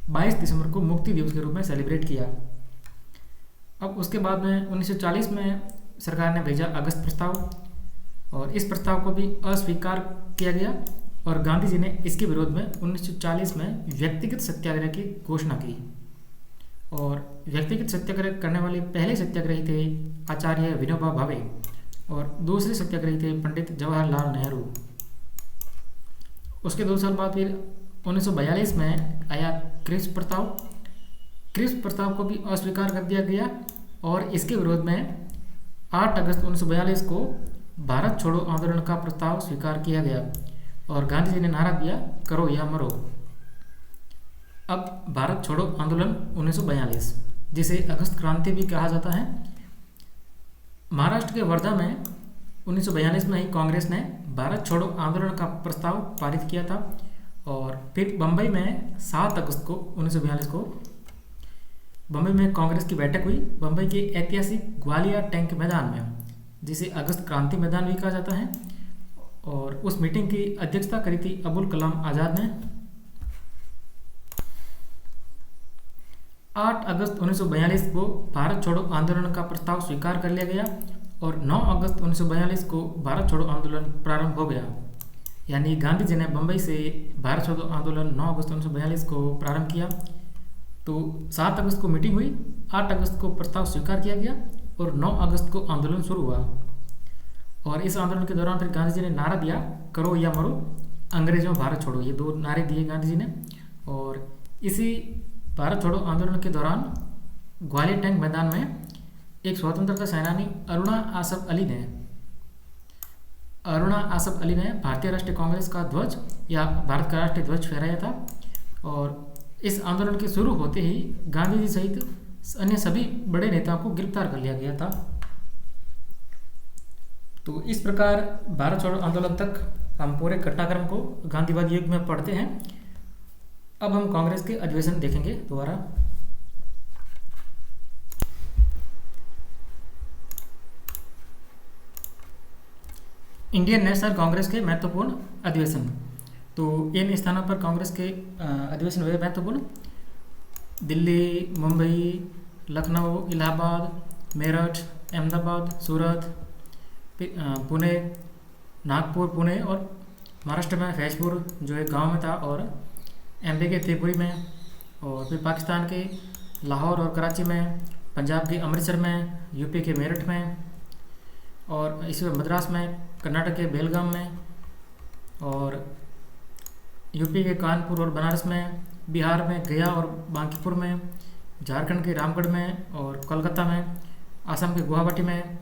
22 दिसंबर को मुक्ति दिवस के रूप में सेलिब्रेट किया। अब उसके बाद में 1940 में सरकार ने भेजा अगस्त प्रस्ताव, और इस प्रस्ताव को भी अस्वीकार किया गया और गांधी जी ने इसके विरोध में 1940 में व्यक्तिगत सत्याग्रह की घोषणा की। और व्यक्तिगत सत्याग्रह करने वाले पहले सत्याग्रही थे आचार्य विनोबा भावे और दूसरे सत्याग्रही थे पंडित जवाहरलाल नेहरू। उसके 2 साल बाद फिर 1942 में आया क्रिप्स प्रस्ताव। क्रिप्स प्रस्ताव को भी अस्वीकार कर दिया गया और इसके विरोध में 8 अगस्त 1942 को भारत छोड़ो आंदोलन का प्रस्ताव स्वीकार किया गया और गांधी जी ने नारा दिया, करो या मरो। अब भारत छोड़ो आंदोलन 1942, जिसे अगस्त क्रांति भी कहा जाता है, महाराष्ट्र के वर्धा में 1942 में ही कांग्रेस ने भारत छोड़ो आंदोलन का प्रस्ताव पारित किया था। और फिर बम्बई में 7 अगस्त को 1942 को बम्बई में कांग्रेस की बैठक हुई, बम्बई के ऐतिहासिक ग्वालियर टैंक मैदान में, जिसे अगस्त क्रांति मैदान भी कहा जाता है। और उस मीटिंग की अध्यक्षता करी थी अबुल कलाम आज़ाद ने। 8 अगस्त 1942 को भारत छोड़ो आंदोलन का प्रस्ताव स्वीकार कर लिया गया और 9 अगस्त 1942 को भारत छोड़ो आंदोलन प्रारंभ हो गया। यानी गांधी जी ने बम्बई से भारत छोड़ो आंदोलन 9 अगस्त 1942 को प्रारंभ किया। तो 7 अगस्त को मीटिंग हुई, 8 अगस्त को प्रस्ताव स्वीकार किया गया और 9 अगस्त को आंदोलन शुरू हुआ। और इस आंदोलन के दौरान फिर गांधी जी ने नारा दिया, करो या मरो, अंग्रेजों भारत छोड़ो। ये 2 नारे दिए गांधी जी ने। और इसी भारत छोड़ो आंदोलन के दौरान ग्वालियर टैंक मैदान में एक स्वतंत्रता सेनानी अरुणा आसफ अली ने भारतीय राष्ट्रीय कांग्रेस का ध्वज या भारत का राष्ट्रीय ध्वज फहराया था। और इस आंदोलन के शुरू होते ही गांधी जी सहित अन्य सभी बड़े नेताओं को गिरफ्तार कर लिया गया था। तो इस प्रकार भारत छोड़ो आंदोलन तक हम पूरे घटनाक्रम को गांधीवादी युग में पढ़ते हैं। अब हम कांग्रेस के अधिवेशन देखेंगे दोबारा। इंडियन नेशनल कांग्रेस के महत्वपूर्ण अधिवेशन। तो इन स्थानों पर कांग्रेस के अधिवेशन हुए महत्वपूर्ण: दिल्ली, मुंबई, लखनऊ, इलाहाबाद, मेरठ, अहमदाबाद, सूरत, पुणे, नागपुर, पुणे और महाराष्ट्र में फैजपुर जो एक गांव में था, और एमपी के त्रिपुरी में, और फिर पाकिस्तान के लाहौर और कराची में, पंजाब के अमृतसर में, यूपी के मेरठ में, और इसी मद्रास में, कर्नाटक के बेलगाम में, और यूपी के कानपुर और बनारस में, बिहार में गया और बांकीपुर में, झारखंड के रामगढ़ में और कोलकाता में, असम के गुवाहाटी में,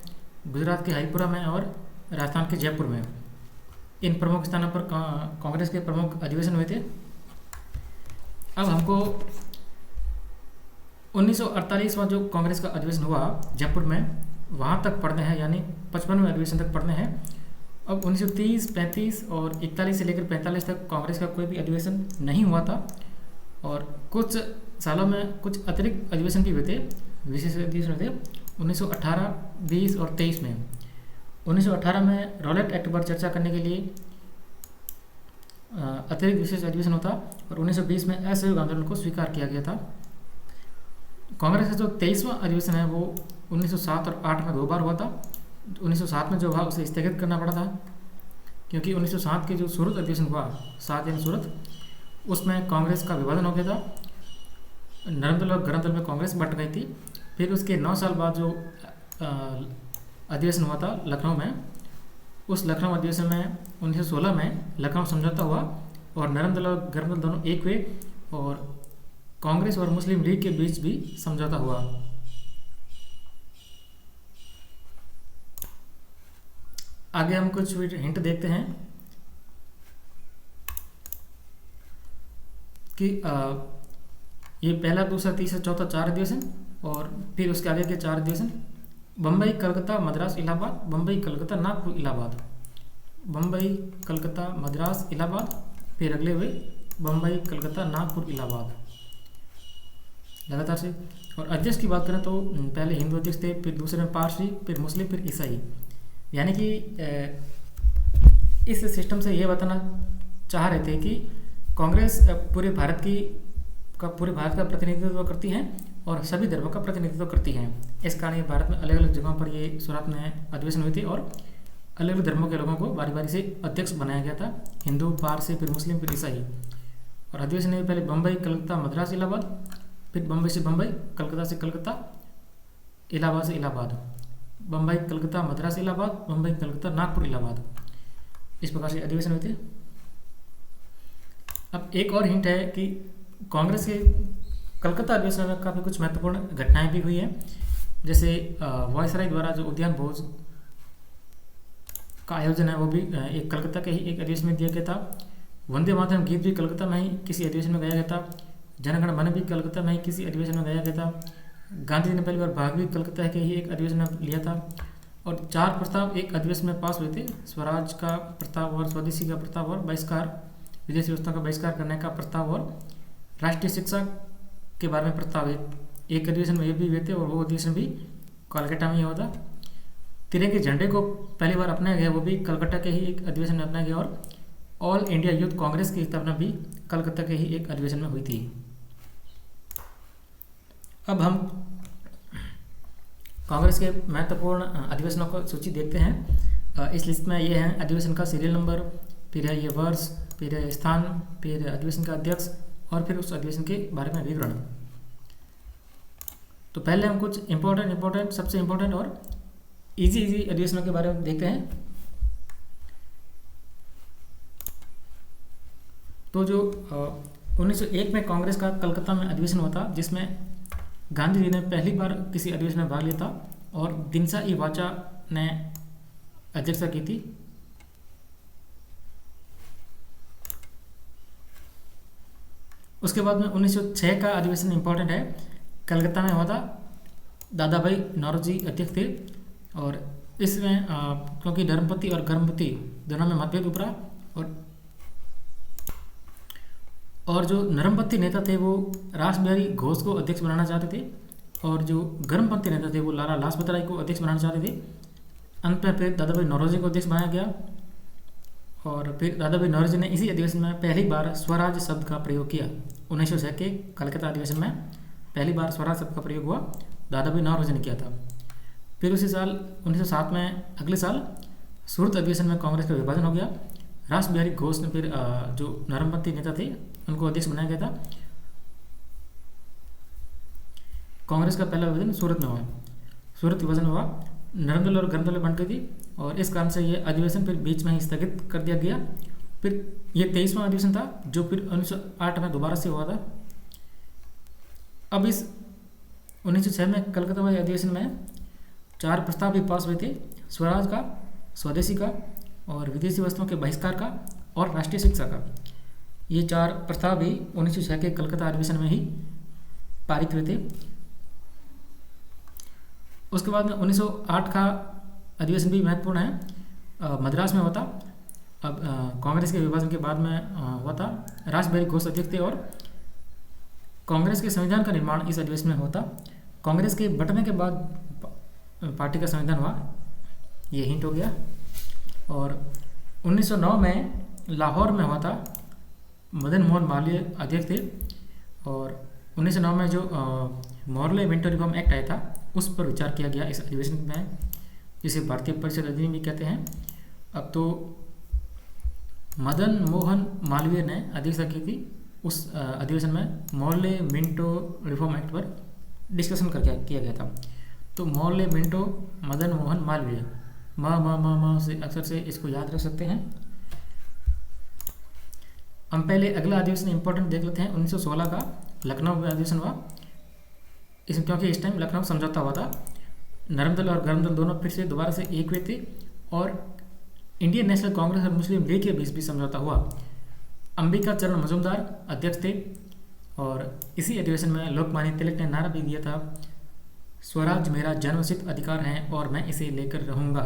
गुजरात के हरिपुरा में और राजस्थान के जयपुर में। इन प्रमुख स्थानों पर कांग्रेस के प्रमुख अधिवेशन हुए थे। अब हमको 1948वां जो कांग्रेस का अधिवेशन हुआ जयपुर में, वहाँ तक पढ़ने हैं, यानी 55वें अधिवेशन तक पढ़ने हैं। अब 1930, 35 और 41 से लेकर 45 तक कांग्रेस का कोई भी अधिवेशन नहीं हुआ था। और कुछ सालों में कुछ अतिरिक्त अधिवेशन भी हुए थे, विशेष अधिवेशन हुए थे 1918, 20 और 23 में। 1918 में रॉलेट एक्ट पर चर्चा करने के लिए अतिरिक्त विशेष अधिवेशन होता और 1920 में असहयोग आंदोलन को स्वीकार किया गया था। कांग्रेस का जो 23वां अधिवेशन है वो 1907 और 8 में 2 बार हुआ था। 1907 में जो हुआ उसे स्थगित करना पड़ा था, क्योंकि 1907 के जो सूरत अधिवेशन हुआ, 7 दिन सूरत, उसमें कांग्रेस का विभाजन हो गया था। नरम दल और गरम दल में कांग्रेस बट गई थी। फिर उसके 9 साल बाद जो अधिवेशन हुआ था लखनऊ में, उस लखनऊ अधिवेशन में 1916 में लखनऊ समझौता हुआ और नरम दल और गरम दल दोनों एक हुए और कांग्रेस और मुस्लिम लीग के बीच भी समझौता हुआ। आगे हम कुछ हिंट देखते हैं कि ये पहला, दूसरा, तीसरा, चौथा 4 अधिवेशन, और फिर उसके आगे के 4 अधिवेशन बम्बई, कलकत्ता, मद्रास, इलाहाबाद, बम्बई, कलकत्ता, नागपुर, इलाहाबाद, बम्बई, कलकत्ता, मद्रास, इलाहाबाद, फिर अगले हुए बम्बई, कलकत्ता, नागपुर, इलाहाबाद, लगातार से। और अध्यक्ष की बात करें तो पहले हिंदू अध्यक्ष थे, फिर दूसरे में पारसी, फिर मुस्लिम, फिर ईसाई। यानी कि इस सिस्टम से ये बताना चाह रहे थे कि कांग्रेस पूरे भारत का प्रतिनिधित्व करती है और सभी धर्मों का प्रतिनिधित्व करती है। इस कारण ये भारत में अलग अलग जगहों पर ये शुरुआत में अधिवेशन हुए थे और अलग अलग धर्मों के लोगों को बारी बारी से अध्यक्ष बनाया गया था, हिंदू, पारसी, फिर मुस्लिम, फिर ईसाई। और अधिवेशन में पहले बम्बई, कलकत्ता, मद्रास, इलाहाबाद, फिर बम्बई से बम्बई, कलकत्ता से कलकत्ता, इलाहाबाद से इलाहाबाद, बम्बई, कलकत्ता, मद्रास, इलाहाबाद, बम्बई, कलकत्ता, नागपुर, इलाहाबाद, इस प्रकार से अधिवेशन हुए थे। अब एक और हिंट है कि कांग्रेस के कलकत्ता अधिवेशन में काफ़ी कुछ महत्वपूर्ण घटनाएं भी हुई हैं। जैसे वायसराय द्वारा जो उद्यान भोज का आयोजन है वो भी एक कलकत्ता के ही एक अधिवेशन में दिया गया था। वंदे मातरम गीत भी कलकत्ता में ही किसी अधिवेशन में गाया गया था। जनगण मन भी कलकत्ता में ही किसी अधिवेशन में गाया गया था। गांधी जी ने पहली बार भाग भी कलकत्ता के ही एक अधिवेशन में लिया था। और 4 प्रस्ताव एक अधिवेशन में पास हुए थे, स्वराज का प्रस्ताव और स्वदेशी का प्रस्ताव और बहिष्कार, विदेशी वस्तुओं का बहिष्कार करने का प्रस्ताव और राष्ट्रीय शिक्षा के बारे में प्रस्ताव एक अधिवेशन में ये भी हुए थे। और वो अधिवेशन भी कलकत्ता में ही हुआ था। तिरंगे के झंडे को पहली बार अपनाया गया, वो भी कलकत्ता के ही एक अधिवेशन में अपनाया गया। और ऑल इंडिया यूथ कांग्रेस की स्थापना भी कलकत्ता के ही एक अधिवेशन में हुई थी। अब हम कांग्रेस के महत्वपूर्ण अधिवेशनों को सूची देखते हैं। इस लिस्ट में ये हैं अधिवेशन का सीरियल नंबर, फिर है ये वर्ष, फिर है स्थान, फिर अधिवेशन का अध्यक्ष और फिर उस अधिवेशन के बारे में विवरण। तो पहले हम कुछ इम्पोर्टेंट सबसे इम्पोर्टेंट और इजी अधिवेशनों के बारे में देखते हैं। तो जो 1901 में कांग्रेस का कलकत्ता में अधिवेशन हुआ था, जिसमें गांधी जी ने पहली बार किसी अधिवेशन में भाग लिया था और दिनसा ई वाचा ने अध्यक्षता की थी। उसके बाद में 1906 का अधिवेशन इम्पोर्टेंट है, कलकत्ता में हुआ था। दादा भाई नौरोजी अध्यक्ष थे। और इसमें क्योंकि धर्मपति और गर्भवती दोनों में मतभेद उभरा और जो नरमपंथी नेता थे वो रास बिहारी घोष को अध्यक्ष बनाना चाहते थे और जो गर्मपंथी नेता थे वो लाला लाजपत राय को अध्यक्ष बनाना चाहते थे। अंत में फिर दादा भाई नौरोजी को अध्यक्ष बनाया गया और फिर दादा भाई नौरोजी ने इसी अधिवेशन में पहली बार स्वराज शब्द का प्रयोग किया। 1906 के कलकत्ता अधिवेशन में पहली बार स्वराज शब्द का प्रयोग हुआ, दादा भाई नौरोजी ने किया था। फिर उसी साल 1907 में अगले साल सूरत अधिवेशन में कांग्रेस का विभाजन हो गया। रास बिहारी घोष ने फिर जो नरमपंथी नेता थे उनको अध्यक्ष बनाया गया था। कांग्रेस का पहला विभाजन सूरत में हुआ, सूरत विभाजन हुआ, नरम दल और गर्म दल बन गई थी और इस कारण से ये अधिवेशन फिर बीच में ही स्थगित कर दिया गया। फिर ये 23वां अधिवेशन था जो फिर 1908 में दोबारा से हुआ था। अब इस 1906 में कलकत्ता वाले अधिवेशन में 4 प्रस्ताव भी पास हुए थे, स्वराज का, स्वदेशी का और विदेशी वस्तुओं के बहिष्कार का और राष्ट्रीय शिक्षा का। ये 4 प्रस्ताव भी 1906 के कलकत्ता अधिवेशन में ही पारित हुए थे। उसके बाद में 1908 का अधिवेशन भी महत्वपूर्ण है, मद्रास में हुआ था। अब कांग्रेस के विभाजन के बाद में हुआ था। रास बिहारी घोष अध्यक्ष थे और कांग्रेस के संविधान का निर्माण इस अधिवेशन में हुआ था। कांग्रेस के बंटने के बाद पार्टी का संविधान हुआ, ये हिंट हो गया। और 1909 में लाहौर में हुआ था, मदन मोहन मालवीय अध्यक्ष थे और 1909 में जो मॉर्ले मिंटो रिफॉर्म एक्ट आया था उस पर विचार किया गया इस अधिवेशन में, जिसे भारतीय परिषद अधिनियम भी कहते हैं। अब तो मदन मोहन मालवीय ने अध्यक्षता की थी उस अधिवेशन में, मॉर्ले मिंटो रिफॉर्म एक्ट पर डिस्कशन करके किया गया था। तो मॉर्ले मिंटो मदन मोहन मालवीय, म से अक्सर से इसको याद रख सकते हैं। हम पहले अगला अधिवेशन इंपॉर्टेंट देख लेते हैं। 1916 का लखनऊ में अधिवेशन हुआ, इसमें क्योंकि इस टाइम लखनऊ समझौता हुआ था। नरम दल और गर्म दल दोनों फिर से दोबारा से एक हुए थे और इंडियन नेशनल कांग्रेस और मुस्लिम लीग के बीच भी समझौता हुआ। अंबिका चरण मजूमदार अध्यक्ष थे और इसी अधिवेशन में लोकमान्य तिलक ने नारा भी दिया था, स्वराज मेरा जन्मसिद्ध अधिकार है और मैं इसे लेकर रहूँगा।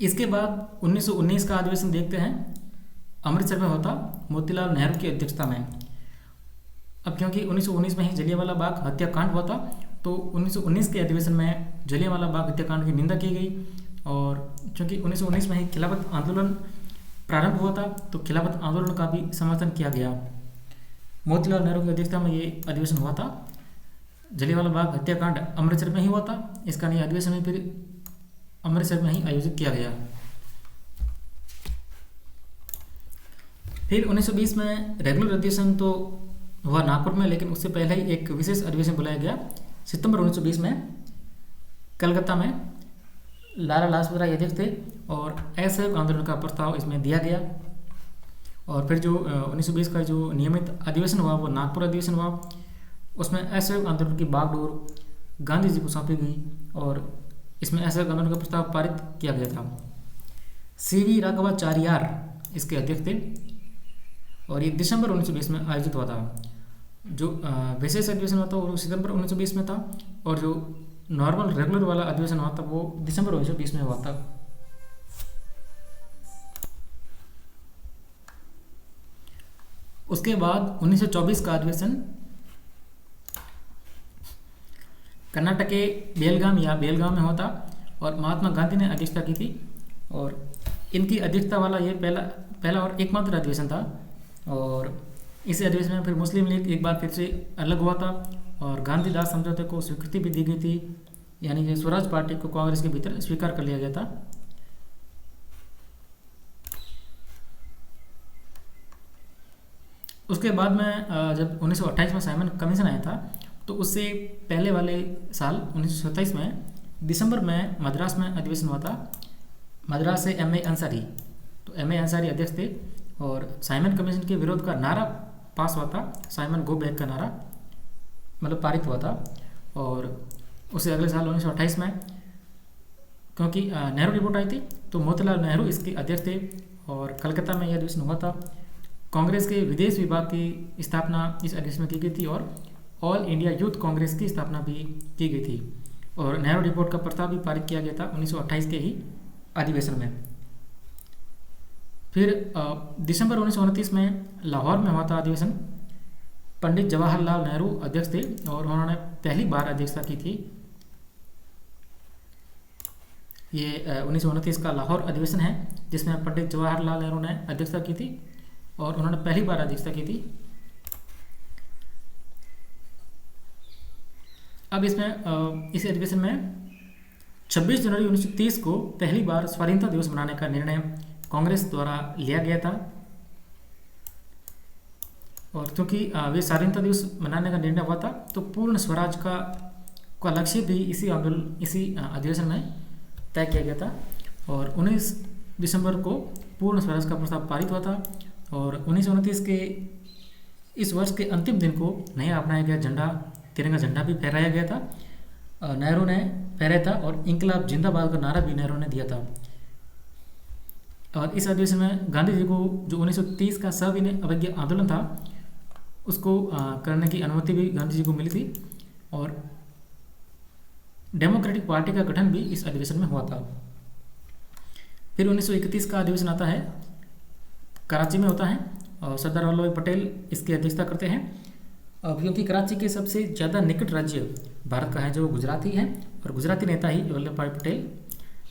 इसके बाद 1919 का अधिवेशन देखते हैं, अमृतसर में होता, मोतीलाल नेहरू की अध्यक्षता में। अब क्योंकि 1919 में ही जलियांवाला बाग हत्याकांड हुआ था, तो 1919 के अधिवेशन में जलियांवाला बाग हत्याकांड की निंदा की गई। और क्योंकि 1919 में ही खिलाफत आंदोलन प्रारंभ हुआ था, तो खिलाफत आंदोलन का भी समर्थन किया गया। मोतीलाल नेहरू की अध्यक्षता में ये अधिवेशन हुआ था। जलियांवाला बाग हत्याकांड अमृतसर में ही हुआ था, इसका नया अधिवेशन में फिर अमृतसर में ही आयोजित किया गया। फिर 1920 में रेगुलर अधिवेशन तो हुआ नागपुर में, लेकिन उससे पहले ही एक विशेष अधिवेशन बुलाया गया सितंबर 1920 में कलकत्ता में। लाला लाजपत राय अध्यक्ष थे और असहयोग आंदोलन का प्रस्ताव इसमें दिया गया। और फिर जो 1920 का जो नियमित अधिवेशन हुआ वो नागपुर अधिवेशन हुआ। उसमें असहयोग आंदोलन की बागडोर गांधी जी को सौंपी गई और इसमें असहयोग आंदोलन का प्रस्ताव पारित किया गया था। CV राघवाचार्यार इसके अध्यक्ष थे और ये दिसंबर 1920 में आयोजित हुआ था। जो विशेष अधिवेशन हुआ था वो सितंबर 1920 में था और जो नॉर्मल रेगुलर वाला अधिवेशन हुआ था वो दिसंबर 1920 में हुआ था। उसके बाद 1924 का अधिवेशन कर्नाटक के बेलगाम में हुआ था और महात्मा गांधी ने अध्यक्षता की थी। और इनकी अध्यक्षता वाला ये पहला और एकमात्र अधिवेशन था। और इस अधिवेशन में फिर मुस्लिम लीग एक बार फिर से अलग हुआ था और गांधी-दास समझौते को स्वीकृति भी दी गई थी, यानी कि स्वराज पार्टी को कांग्रेस के भीतर स्वीकार कर लिया गया था। उसके बाद में जब 1928 में साइमन कमीशन आया था, तो उससे पहले वाले साल 1927 में दिसंबर में मद्रास में अधिवेशन हुआ था। मद्रास से M.A. अंसारी, तो M.A. अंसारी अध्यक्ष थे और साइमन कमीशन के विरोध का नारा पास हुआ था। साइमन गो बैक का नारा मतलब पारित हुआ था। और उससे अगले साल 1928 में क्योंकि नेहरू रिपोर्ट आई थी, तो मोतीलाल नेहरू इसके अध्यक्ष थे और कलकत्ता में यह अधिवेशन हुआ था। कांग्रेस के विदेश विभाग की स्थापना इस अधिवेशन में की गई थी और ऑल इंडिया यूथ कांग्रेस की स्थापना भी की गई थी और नेहरू रिपोर्ट का प्रस्ताव भी पारित किया गया था 1928 के ही अधिवेशन में। फिर दिसंबर 1929 में लाहौर में हुआ था अधिवेशन। पंडित जवाहरलाल नेहरू अध्यक्ष थे और उन्होंने पहली बार अध्यक्षता की थी। ये 1929 का लाहौर अधिवेशन है जिसमें पंडित जवाहरलाल नेहरू ने अध्यक्षता की थी और उन्होंने पहली बार अध्यक्षता की थी। अब इसमें इस अधिवेशन में 26 जनवरी 1930 को पहली बार स्वाधीनता दिवस मनाने का निर्णय कांग्रेस द्वारा लिया गया था। और क्योंकि वे स्वाधीनता दिवस मनाने का निर्णय हुआ था, तो पूर्ण स्वराज का लक्ष्य भी इसी अधिवेशन में तय किया गया था। और 19 दिसंबर को पूर्ण स्वराज का प्रस्ताव पारित हुआ था और 1929 के इस वर्ष के अंतिम दिन को नया अपनाया गया झंडा, तिरंगा झंडा भी फहराया गया था। नेहरू ने फहराया था और इंकलाब जिंदाबाद का नारा भी नेहरू ने दिया था। और इस अधिवेशन में गांधी जी को जो 1930 का सविनय अवज्ञा आंदोलन था उसको करने की अनुमति भी गांधी जी को मिली थी और डेमोक्रेटिक पार्टी का गठन भी इस अधिवेशन में हुआ था। फिर 1931 का अधिवेशन आता है, कराची में होता है और सरदार वल्लभ भाई पटेल इसकी अध्यक्षता करते हैं। क्योंकि कराची के सबसे ज़्यादा निकट राज्य भारत का है जो गुजराती है और गुजराती नेता ही वल्लभ भाई पटेल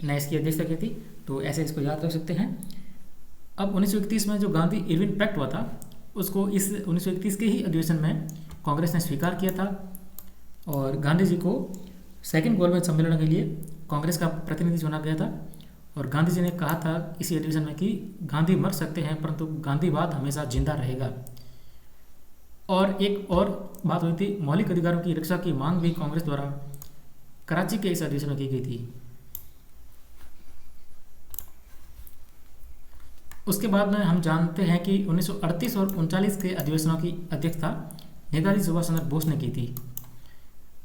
ने इसकी अध्यक्षता की थी, तो ऐसे इसको याद रख सकते हैं। अब 1931 में जो गांधी इरविन पैक्ट हुआ था उसको इस 1931 के ही अधिवेशन में कांग्रेस ने स्वीकार किया था और गांधी जी को सेकंड गोलमेज सम्मेलन के लिए कांग्रेस का प्रतिनिधि चुना गया था। और गांधी जी ने कहा था इसी अधिवेशन में कि गांधी मर सकते हैं परंतु गांधीवाद हमेशा जिंदा रहेगा। और एक और बात हुई थी, मौलिक अधिकारों की रक्षा की मांग भी कांग्रेस द्वारा कराची के इस अधिवेशन में की गई थी। उसके बाद में हम जानते हैं कि 1938 और 39 के अधिवेशनों की अध्यक्षता नेताजी सुभाष चंद्र बोस ने की थी।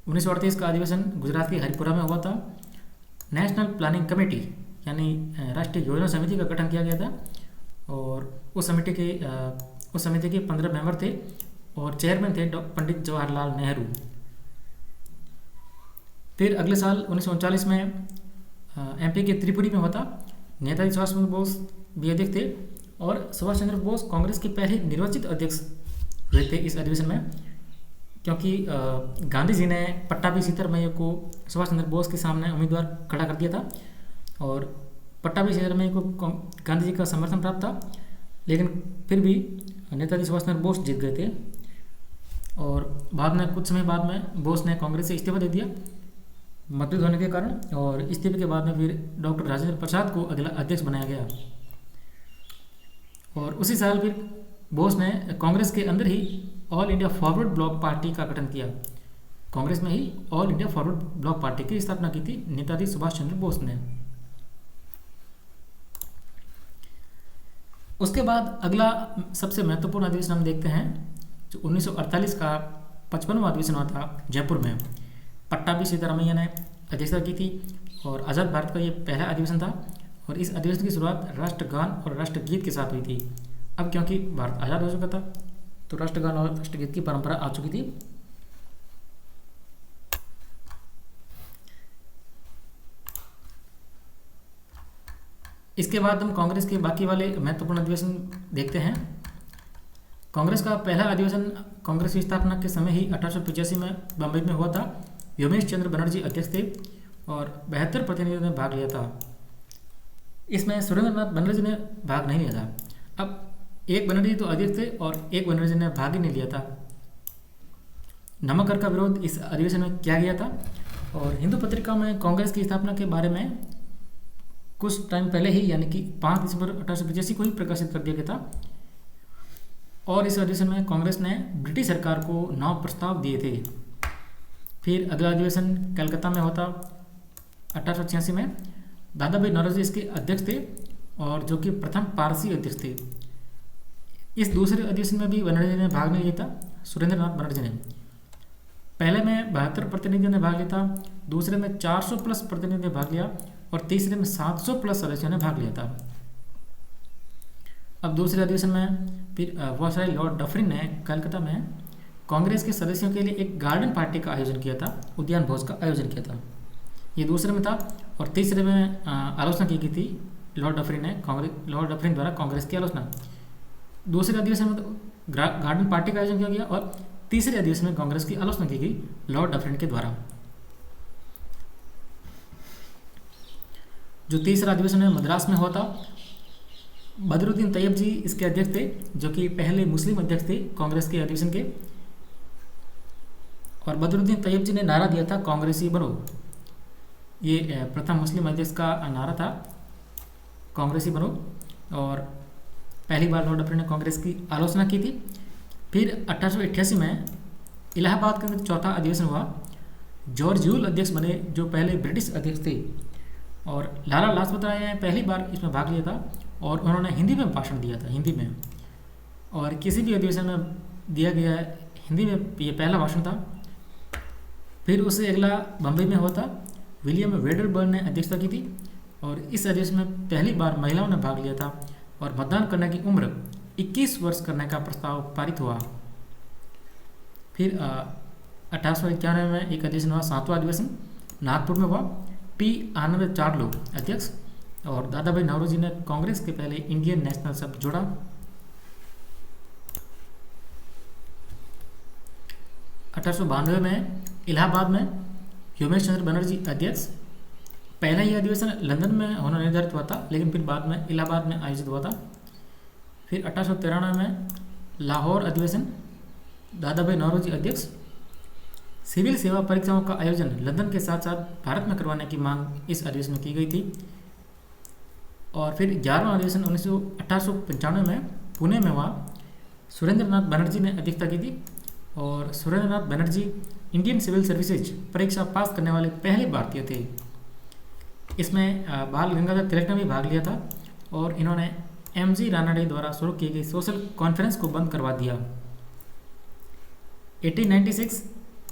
1938 का अधिवेशन गुजरात के हरिपुरा में हुआ था। नेशनल प्लानिंग कमेटी यानी राष्ट्रीय योजना समिति का गठन किया गया था और उस समिति के 15 मेंबर थे और चेयरमैन थे पंडित जवाहरलाल नेहरू। फिर अगले साल 1939 में एमपी के त्रिपुरी में हुआ था। नेताजी सुभाष चंद्र बोस भी अध्यक्ष थे और सुभाष चंद्र बोस कांग्रेस के पहले निर्वाचित अध्यक्ष हुए थे इस अधिवेशन में, क्योंकि गांधी जी ने पट्टाभी सीतारमैया को सुभाष चंद्र बोस के सामने उम्मीदवार खड़ा कर दिया था और पट्टाभी सीतारमैया को गांधी जी का समर्थन प्राप्त था, लेकिन फिर भी नेताजी सुभाष चंद्र बोस जीत गए थे। और बाद में कुछ समय बाद में बोस ने कांग्रेस से इस्तीफा दे दिया मतभेद होने के कारण, और इस्तीफे के बाद में फिर डॉक्टर राजेंद्र प्रसाद को अगला अध्यक्ष बनाया गया। और उसी साल फिर बोस ने कांग्रेस के अंदर ही all India forward bloc party का गठन किया। कांग्रेस में ही all India forward bloc party की स्थापना की थी नेताजी सुभाष चंद्र बोस ने। उसके बाद अगला सबसे महत्वपूर्ण अधिवेशन हम देखते हैं जो 1948 का 55वां अधिवेशन हुआ था जयपुर में। पट्टाभी सीतारमैया ने अध्यक्षता की थी और आज़ाद भारत का ये पहला अधिवेशन था और इस अधिवेशन की शुरुआत राष्ट्रगान और राष्ट्रगीत के साथ हुई थी। अब क्योंकि भारत आज़ाद हो चुका था तो राष्ट्रगान और राष्ट्रगीत की परंपरा आ चुकी थी। इसके बाद हम कांग्रेस के बाकी वाले महत्वपूर्ण अधिवेशन देखते हैं। कांग्रेस का पहला अधिवेशन कांग्रेस की स्थापना के समय ही 1885 में बम्बई में हुआ था। व्योमेश चंद्र बनर्जी अध्यक्ष थे और 72 प्रतिनिधियों ने भाग लिया था। इसमें सुरेंद्रनाथ बनर्जी ने भाग नहीं लिया था। अब एक बनर्जी तो अध्यक्ष थे और एक बनर्जी ने भाग ही नहीं लिया था। नमक कर का विरोध इस अधिवेशन में किया गया था और हिंदू पत्रिका में कांग्रेस की स्थापना के बारे में कुछ टाइम पहले ही यानी कि 5 दिसंबर 1885 को ही प्रकाशित कर दिया गया था। और इस अधिवेशन में कांग्रेस ने ब्रिटिश सरकार को 9 प्रस्ताव दिए थे। फिर अगला अधिवेशन कलकत्ता में होता 1886 में। दादा भाई नौरोजी इसके अध्यक्ष थे और जो कि प्रथम पारसी अध्यक्ष थे। इस दूसरे अधिवेशन में भी बनर्जी ने भाग नहीं लिया था, सुरेंद्रनाथ बनर्जी ने। पहले में 72 प्रतिनिधियों ने भाग लिया था, दूसरे में 400 प्लस प्रतिनिधियों ने भाग लिया और तीसरे में 700 प्लस सदस्यों ने भाग लिया था। अब दूसरे अधिवेशन में फिर वायसराय लॉर्ड डफरिन ने कलकत्ता में कांग्रेस के सदस्यों के लिए एक गार्डन पार्टी का आयोजन किया था, उद्यान भोज का आयोजन किया था। ये दूसरे में था और तीसरे में आलोचना की गई थी लॉर्ड डफरिन द्वारा कांग्रेस की आलोचना। दूसरे अधिवेशन में तो गार्डन पार्टी का आयोजन किया गया और तीसरे अधिवेशन में कांग्रेस की आलोचना की गई लॉर्ड डफरिन के द्वारा। जो तीसरा अधिवेशन है मद्रास में हुआ था। बदरुद्दीन तैयब जी इसके अध्यक्ष थे, जो कि पहले मुस्लिम अध्यक्ष थे कांग्रेस के अधिवेशन के। और बदरुद्दीन तैयब जी ने नारा दिया था कांग्रेसी बनो। ये प्रथम मुस्लिम अध्यक्ष का नारा था कांग्रेसी बनो। और पहली बार लॉर्ड डफरिन ने कांग्रेस की आलोचना की थी। फिर 1888 में इलाहाबाद के अंदर चौथा अधिवेशन हुआ। जॉर्ज यूल अध्यक्ष बने, जो पहले ब्रिटिश अध्यक्ष थे। और लाला लाजपत राय ने पहली बार इसमें भाग लिया था और उन्होंने हिंदी में भाषण दिया था, हिंदी में। और किसी भी अधिवेशन में दिया गया हिंदी में ये पहला भाषण था। फिर उससे अगला बम्बई में हुआ था। विलियम वेडरबर्न ने अध्यक्षता की थी और इस अधिवेशन में पहली बार महिलाओं ने भाग लिया था और मतदान करने की उम्र 21 वर्ष करने का प्रस्ताव पारित हुआ। फिर 1891 में एक अधिवेशन हुआ, 7वां अधिवेशन नागपुर में हुआ। पी आनंद चार्लो अध्यक्ष और दादा भाई नौरोजी ने कांग्रेस के पहले इंडियन नेशनल शब्द जोड़ा। 1892 में इलाहाबाद में व्योमेश चंद्र बनर्जी अध्यक्ष। पहला ही अधिवेशन लंदन में होना निर्धारित हुआ था, लेकिन फिर बाद में इलाहाबाद में आयोजित हुआ था। फिर 1893 में लाहौर अधिवेशन, दादा भाई नौरोजी अध्यक्ष। सिविल सेवा परीक्षाओं का आयोजन लंदन के साथ साथ भारत में करवाने की मांग इस अधिवेशन में की गई थी। और फिर 11वां अधिवेशन 1895 में पुणे में हुआ। सुरेंद्रनाथ बनर्जी ने अध्यक्षता की थी और Surendranath Banerjee Indian civil services परीक्षा पास करने वाले पहले भारतीय थे। इसमें बाल गंगाधर तिलक ने भी भाग लिया था और इन्होंने एमजी रानडे द्वारा शुरू की गई सोशल कॉन्फ्रेंस को बंद करवा दिया। 1896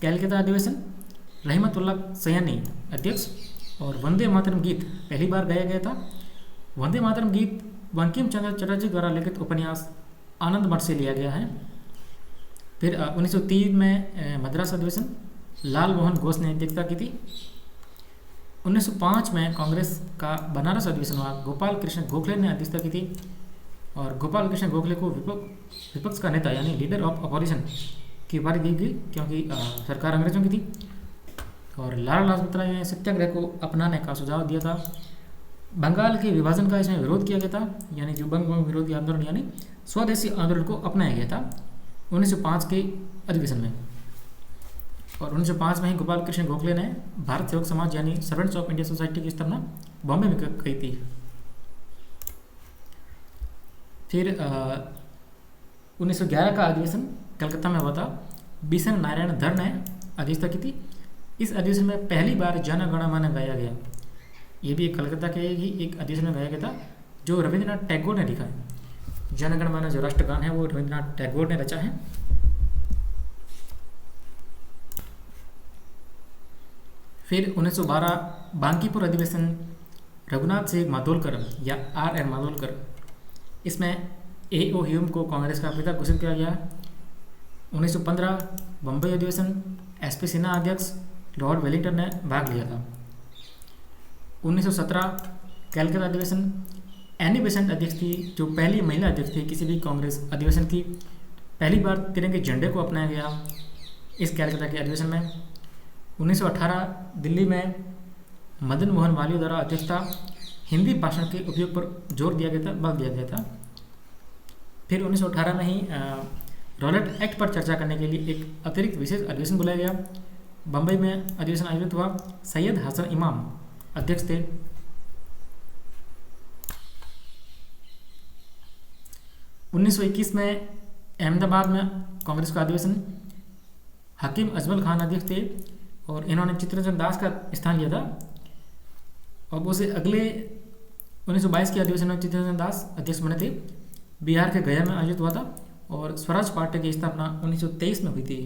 कैलकाता अधिवेशन, रहमतुल्लाह सयानी अध्यक्ष। और वंदे मातरम गीत पहली बार गाया गया था। वंदे मातरम गीत बंकिम चंद्र चटर्जी द्वारा लिखित उपन्यास आनंद मठ से लिया गया है। फिर 1903 में मद्रास अधिवेशन लाल मोहन घोष ने अध्यक्षता की थी। 1905 में कांग्रेस का बनारस अधिवेशन हुआ, गोपाल कृष्ण गोखले ने अध्यक्षता की थी और गोपाल कृष्ण गोखले को विपक्ष का नेता यानी लीडर ऑफ अपोजिशन की उपाधि दी गई क्योंकि सरकार अंग्रेजों की थी। और लाला लाजपत राय ने सत्याग्रह को अपनाने का सुझाव दिया था। बंगाल के विभाजन का इसमें विरोध किया गया था, यानी जो बंग विरोधी आंदोलन यानी स्वदेशी आंदोलन को अपनाया गया था 1905 के अधिवेशन में। और 1905 में ही गोपाल कृष्ण गोखले ने भारत सेवक समाज यानी सर्वेंट्स ऑफ इंडिया सोसाइटी की स्थापना बॉम्बे में की थी। फिर 1911 का अधिवेशन कलकत्ता में हुआ था, बीसन नारायण धर ने अध्यक्षता की थी। इस अधिवेशन में पहली बार जन गण मन गाया गया। ये भी कलकत्ता के ही एक अधिवेशन में गाया गया था जो रविंद्रनाथ टैगोर ने लिखा है। जन गण मन जो राष्ट्रगान है वो रविंद्रनाथ टैगोर ने रचा है। फिर 1912 बांकीपुर अधिवेशन रघुनाथ सिंह मातोलकर या आर एन मातोलकर, इसमें ए.ओ. ह्यूम को कांग्रेस का पिता घोषित किया गया। 1915 बम्बई अधिवेशन एस.पी. सिन्हा अध्यक्ष, लॉर्ड वेलिंगटन ने भाग लिया था। 1917 कैलकाता अधिवेशन एनी बेसेंट अध्यक्ष थी, जो पहली महिला अध्यक्ष थी किसी भी कांग्रेस अधिवेशन की। पहली बार तिरंगे झंडे को अपनाया गया इस कैलकाता के अधिवेशन में। 1918 दिल्ली में मदन मोहन मालवीय द्वारा अध्यक्षता हिंदी भाषण के उपयोग पर जोर दिया गया था, बल दिया गया था। फिर 1918 में ही रॉलेट एक्ट पर चर्चा करने के लिए एक अतिरिक्त विशेष अधिवेशन बुलाया गया। बम्बई में अधिवेशन आयोजित हुआ, सैयद हसन इमाम अध्यक्ष थे। 1921 में अहमदाबाद में कांग्रेस का अधिवेशन, हकीम अजमल खान अध्यक्ष थे और इन्होंने चित्तरंजन दास का स्थान लिया था। और उसे अगले 1922 के अधिवेशन में चित्तरंजन दास अध्यक्ष बने थे। बिहार के गया में आयोजित हुआ था और स्वराज पार्टी की स्थापना 1923 में हुई थी।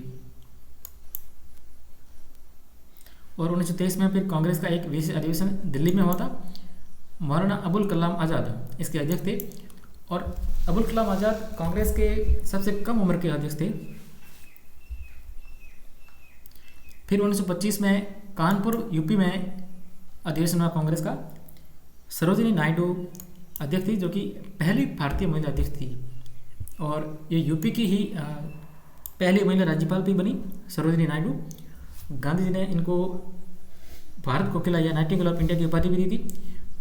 और 1923 में फिर कांग्रेस का एक विशेष अधिवेशन दिल्ली में हुआ था। मौलाना अबुल कलाम आज़ाद इसके अध्यक्ष थे और अबुल कलाम आज़ाद कांग्रेस के सबसे कम उम्र के अध्यक्ष थे। फिर 1925 में कानपुर यूपी में अधिवेशन हुआ कांग्रेस का। सरोजिनी नायडू अध्यक्ष थी, जो कि पहली भारतीय महिला अध्यक्ष थी और ये यूपी की ही पहली महिला राज्यपाल भी बनी सरोजिनी नायडू। गांधी जी ने इनको भारत कोकिला या नाइटिंगेल ऑफ इंडिया की उपाधि भी दी थी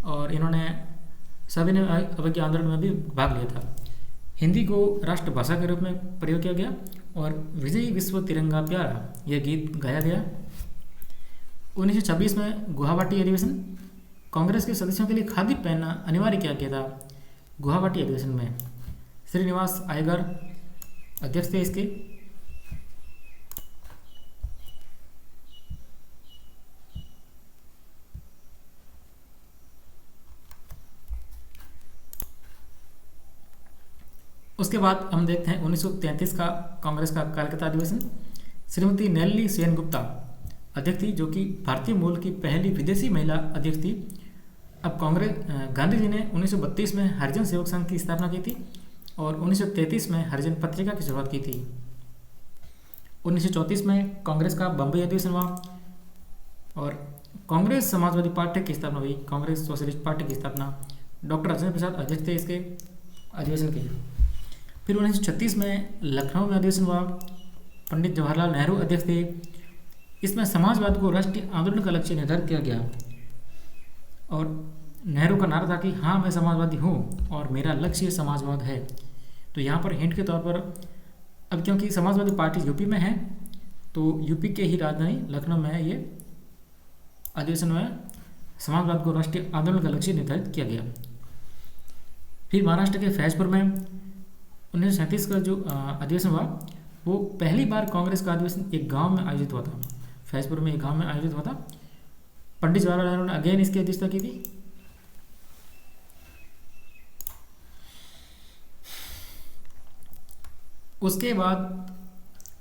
और इन्होंने सविनय अवज्ञा आंदोलन में भी भाग लिया था। हिंदी को राष्ट्रभाषा के रूप में प्रयोग किया गया और विजयी विश्व तिरंगा प्यारा यह गीत गाया गया। 1926 में गुवाहाटी अधिवेशन, कांग्रेस के सदस्यों के लिए खादी पहनना अनिवार्य किया गया था। गुवाहाटी अधिवेशन में श्रीनिवास अय्यर अध्यक्ष थे इसके। उसके बाद हम देखते हैं 1933 का कांग्रेस का कलकत्ता अधिवेशन। श्रीमती नेल्ली सेनगुप्ता अध्यक्ष थी, जो कि भारतीय मूल की पहली विदेशी महिला अध्यक्ष थी। अब गांधी जी ने 1932 में हरिजन सेवक संघ की स्थापना की थी और 1933 में हरिजन पत्रिका की शुरुआत की थी। 1934 में कांग्रेस का बम्बई अधिवेशन हुआ और कांग्रेस समाजवादी पार्टी की स्थापना हुई। कांग्रेस सोशलिस्ट पार्टी की स्थापना, डॉक्टर राजेंद्र प्रसाद अध्यक्ष थे इसके अधिवेशन के। फिर 1936 में लखनऊ में अधिवेशन हुआ, पंडित जवाहरलाल नेहरू अध्यक्ष थे। इसमें समाजवाद को राष्ट्रीय आंदोलन का लक्ष्य निर्धारित किया गया और नेहरू का नारा था कि हाँ, मैं समाजवादी हूँ और मेरा लक्ष्य समाजवाद है। तो यहाँ पर हिंट के तौर पर अब क्योंकि समाजवादी पार्टी यूपी में है तो यूपी के ही राजधानी लखनऊ में है, ये अधिवेशन में समाजवाद को राष्ट्रीय आंदोलन का लक्ष्य निर्धारित किया गया। फिर महाराष्ट्र के फैजपुर में 1937 का जो अधिवेशन हुआ वो पहली बार कांग्रेस का अधिवेशन एक गांव में आयोजित हुआ था। फैजपुर में एक गांव में आयोजित हुआ था। पंडित जवाहरलाल नेहरू ने अगेन इसकी अध्यक्षता की थी। उसके बाद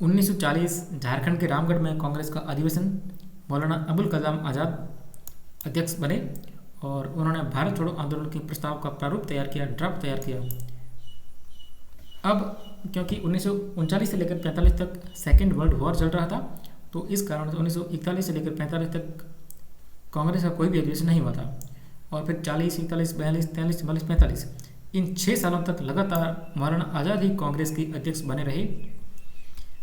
1940 झारखंड के रामगढ़ में कांग्रेस का अधिवेशन, मौलाना अबुल कलाम आज़ाद अध्यक्ष बने और उन्होंने भारत छोड़ो आंदोलन के प्रस्ताव का प्रारूप तैयार किया, ड्राफ्ट तैयार किया। अब क्योंकि 1939 से लेकर 45 तक सेकेंड वर्ल्ड वॉर चल रहा था, तो इस कारण से 1941 से लेकर 45 तक कांग्रेस का कोई भी अधिवेशन नहीं हुआ था। और फिर 40, 41, 42, 43, 44, 45 इन 6 सालों तक लगातार मौलाना आज़ाद ही कांग्रेस के अध्यक्ष बने रहे।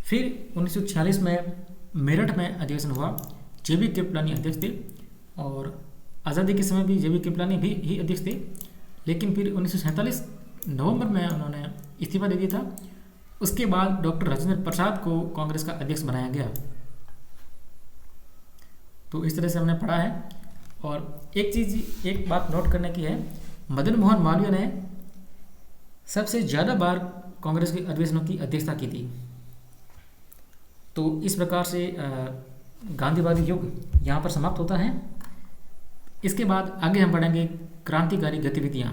फिर 1946 में मेरठ में अधिवेशन हुआ, JB कृपलानी अध्यक्ष थे और आज़ादी के समय भी JB कृपलानी भी ही अध्यक्ष थे। लेकिन फिर 1947 नवंबर में उन्होंने इस्तीफा दे दिया था। उसके बाद डॉक्टर राजेंद्र प्रसाद को कांग्रेस का अध्यक्ष बनाया गया। तो इस तरह से हमने पढ़ा है। और एक बात नोट करने की है, मदन मोहन मालवीय ने सबसे ज़्यादा बार कांग्रेस के अधिवेशनों की अध्यक्षता की थी। तो इस प्रकार से गांधीवादी युग यहाँ पर समाप्त होता है। इसके बाद आगे हम पढ़ेंगे क्रांतिकारी गतिविधियाँ।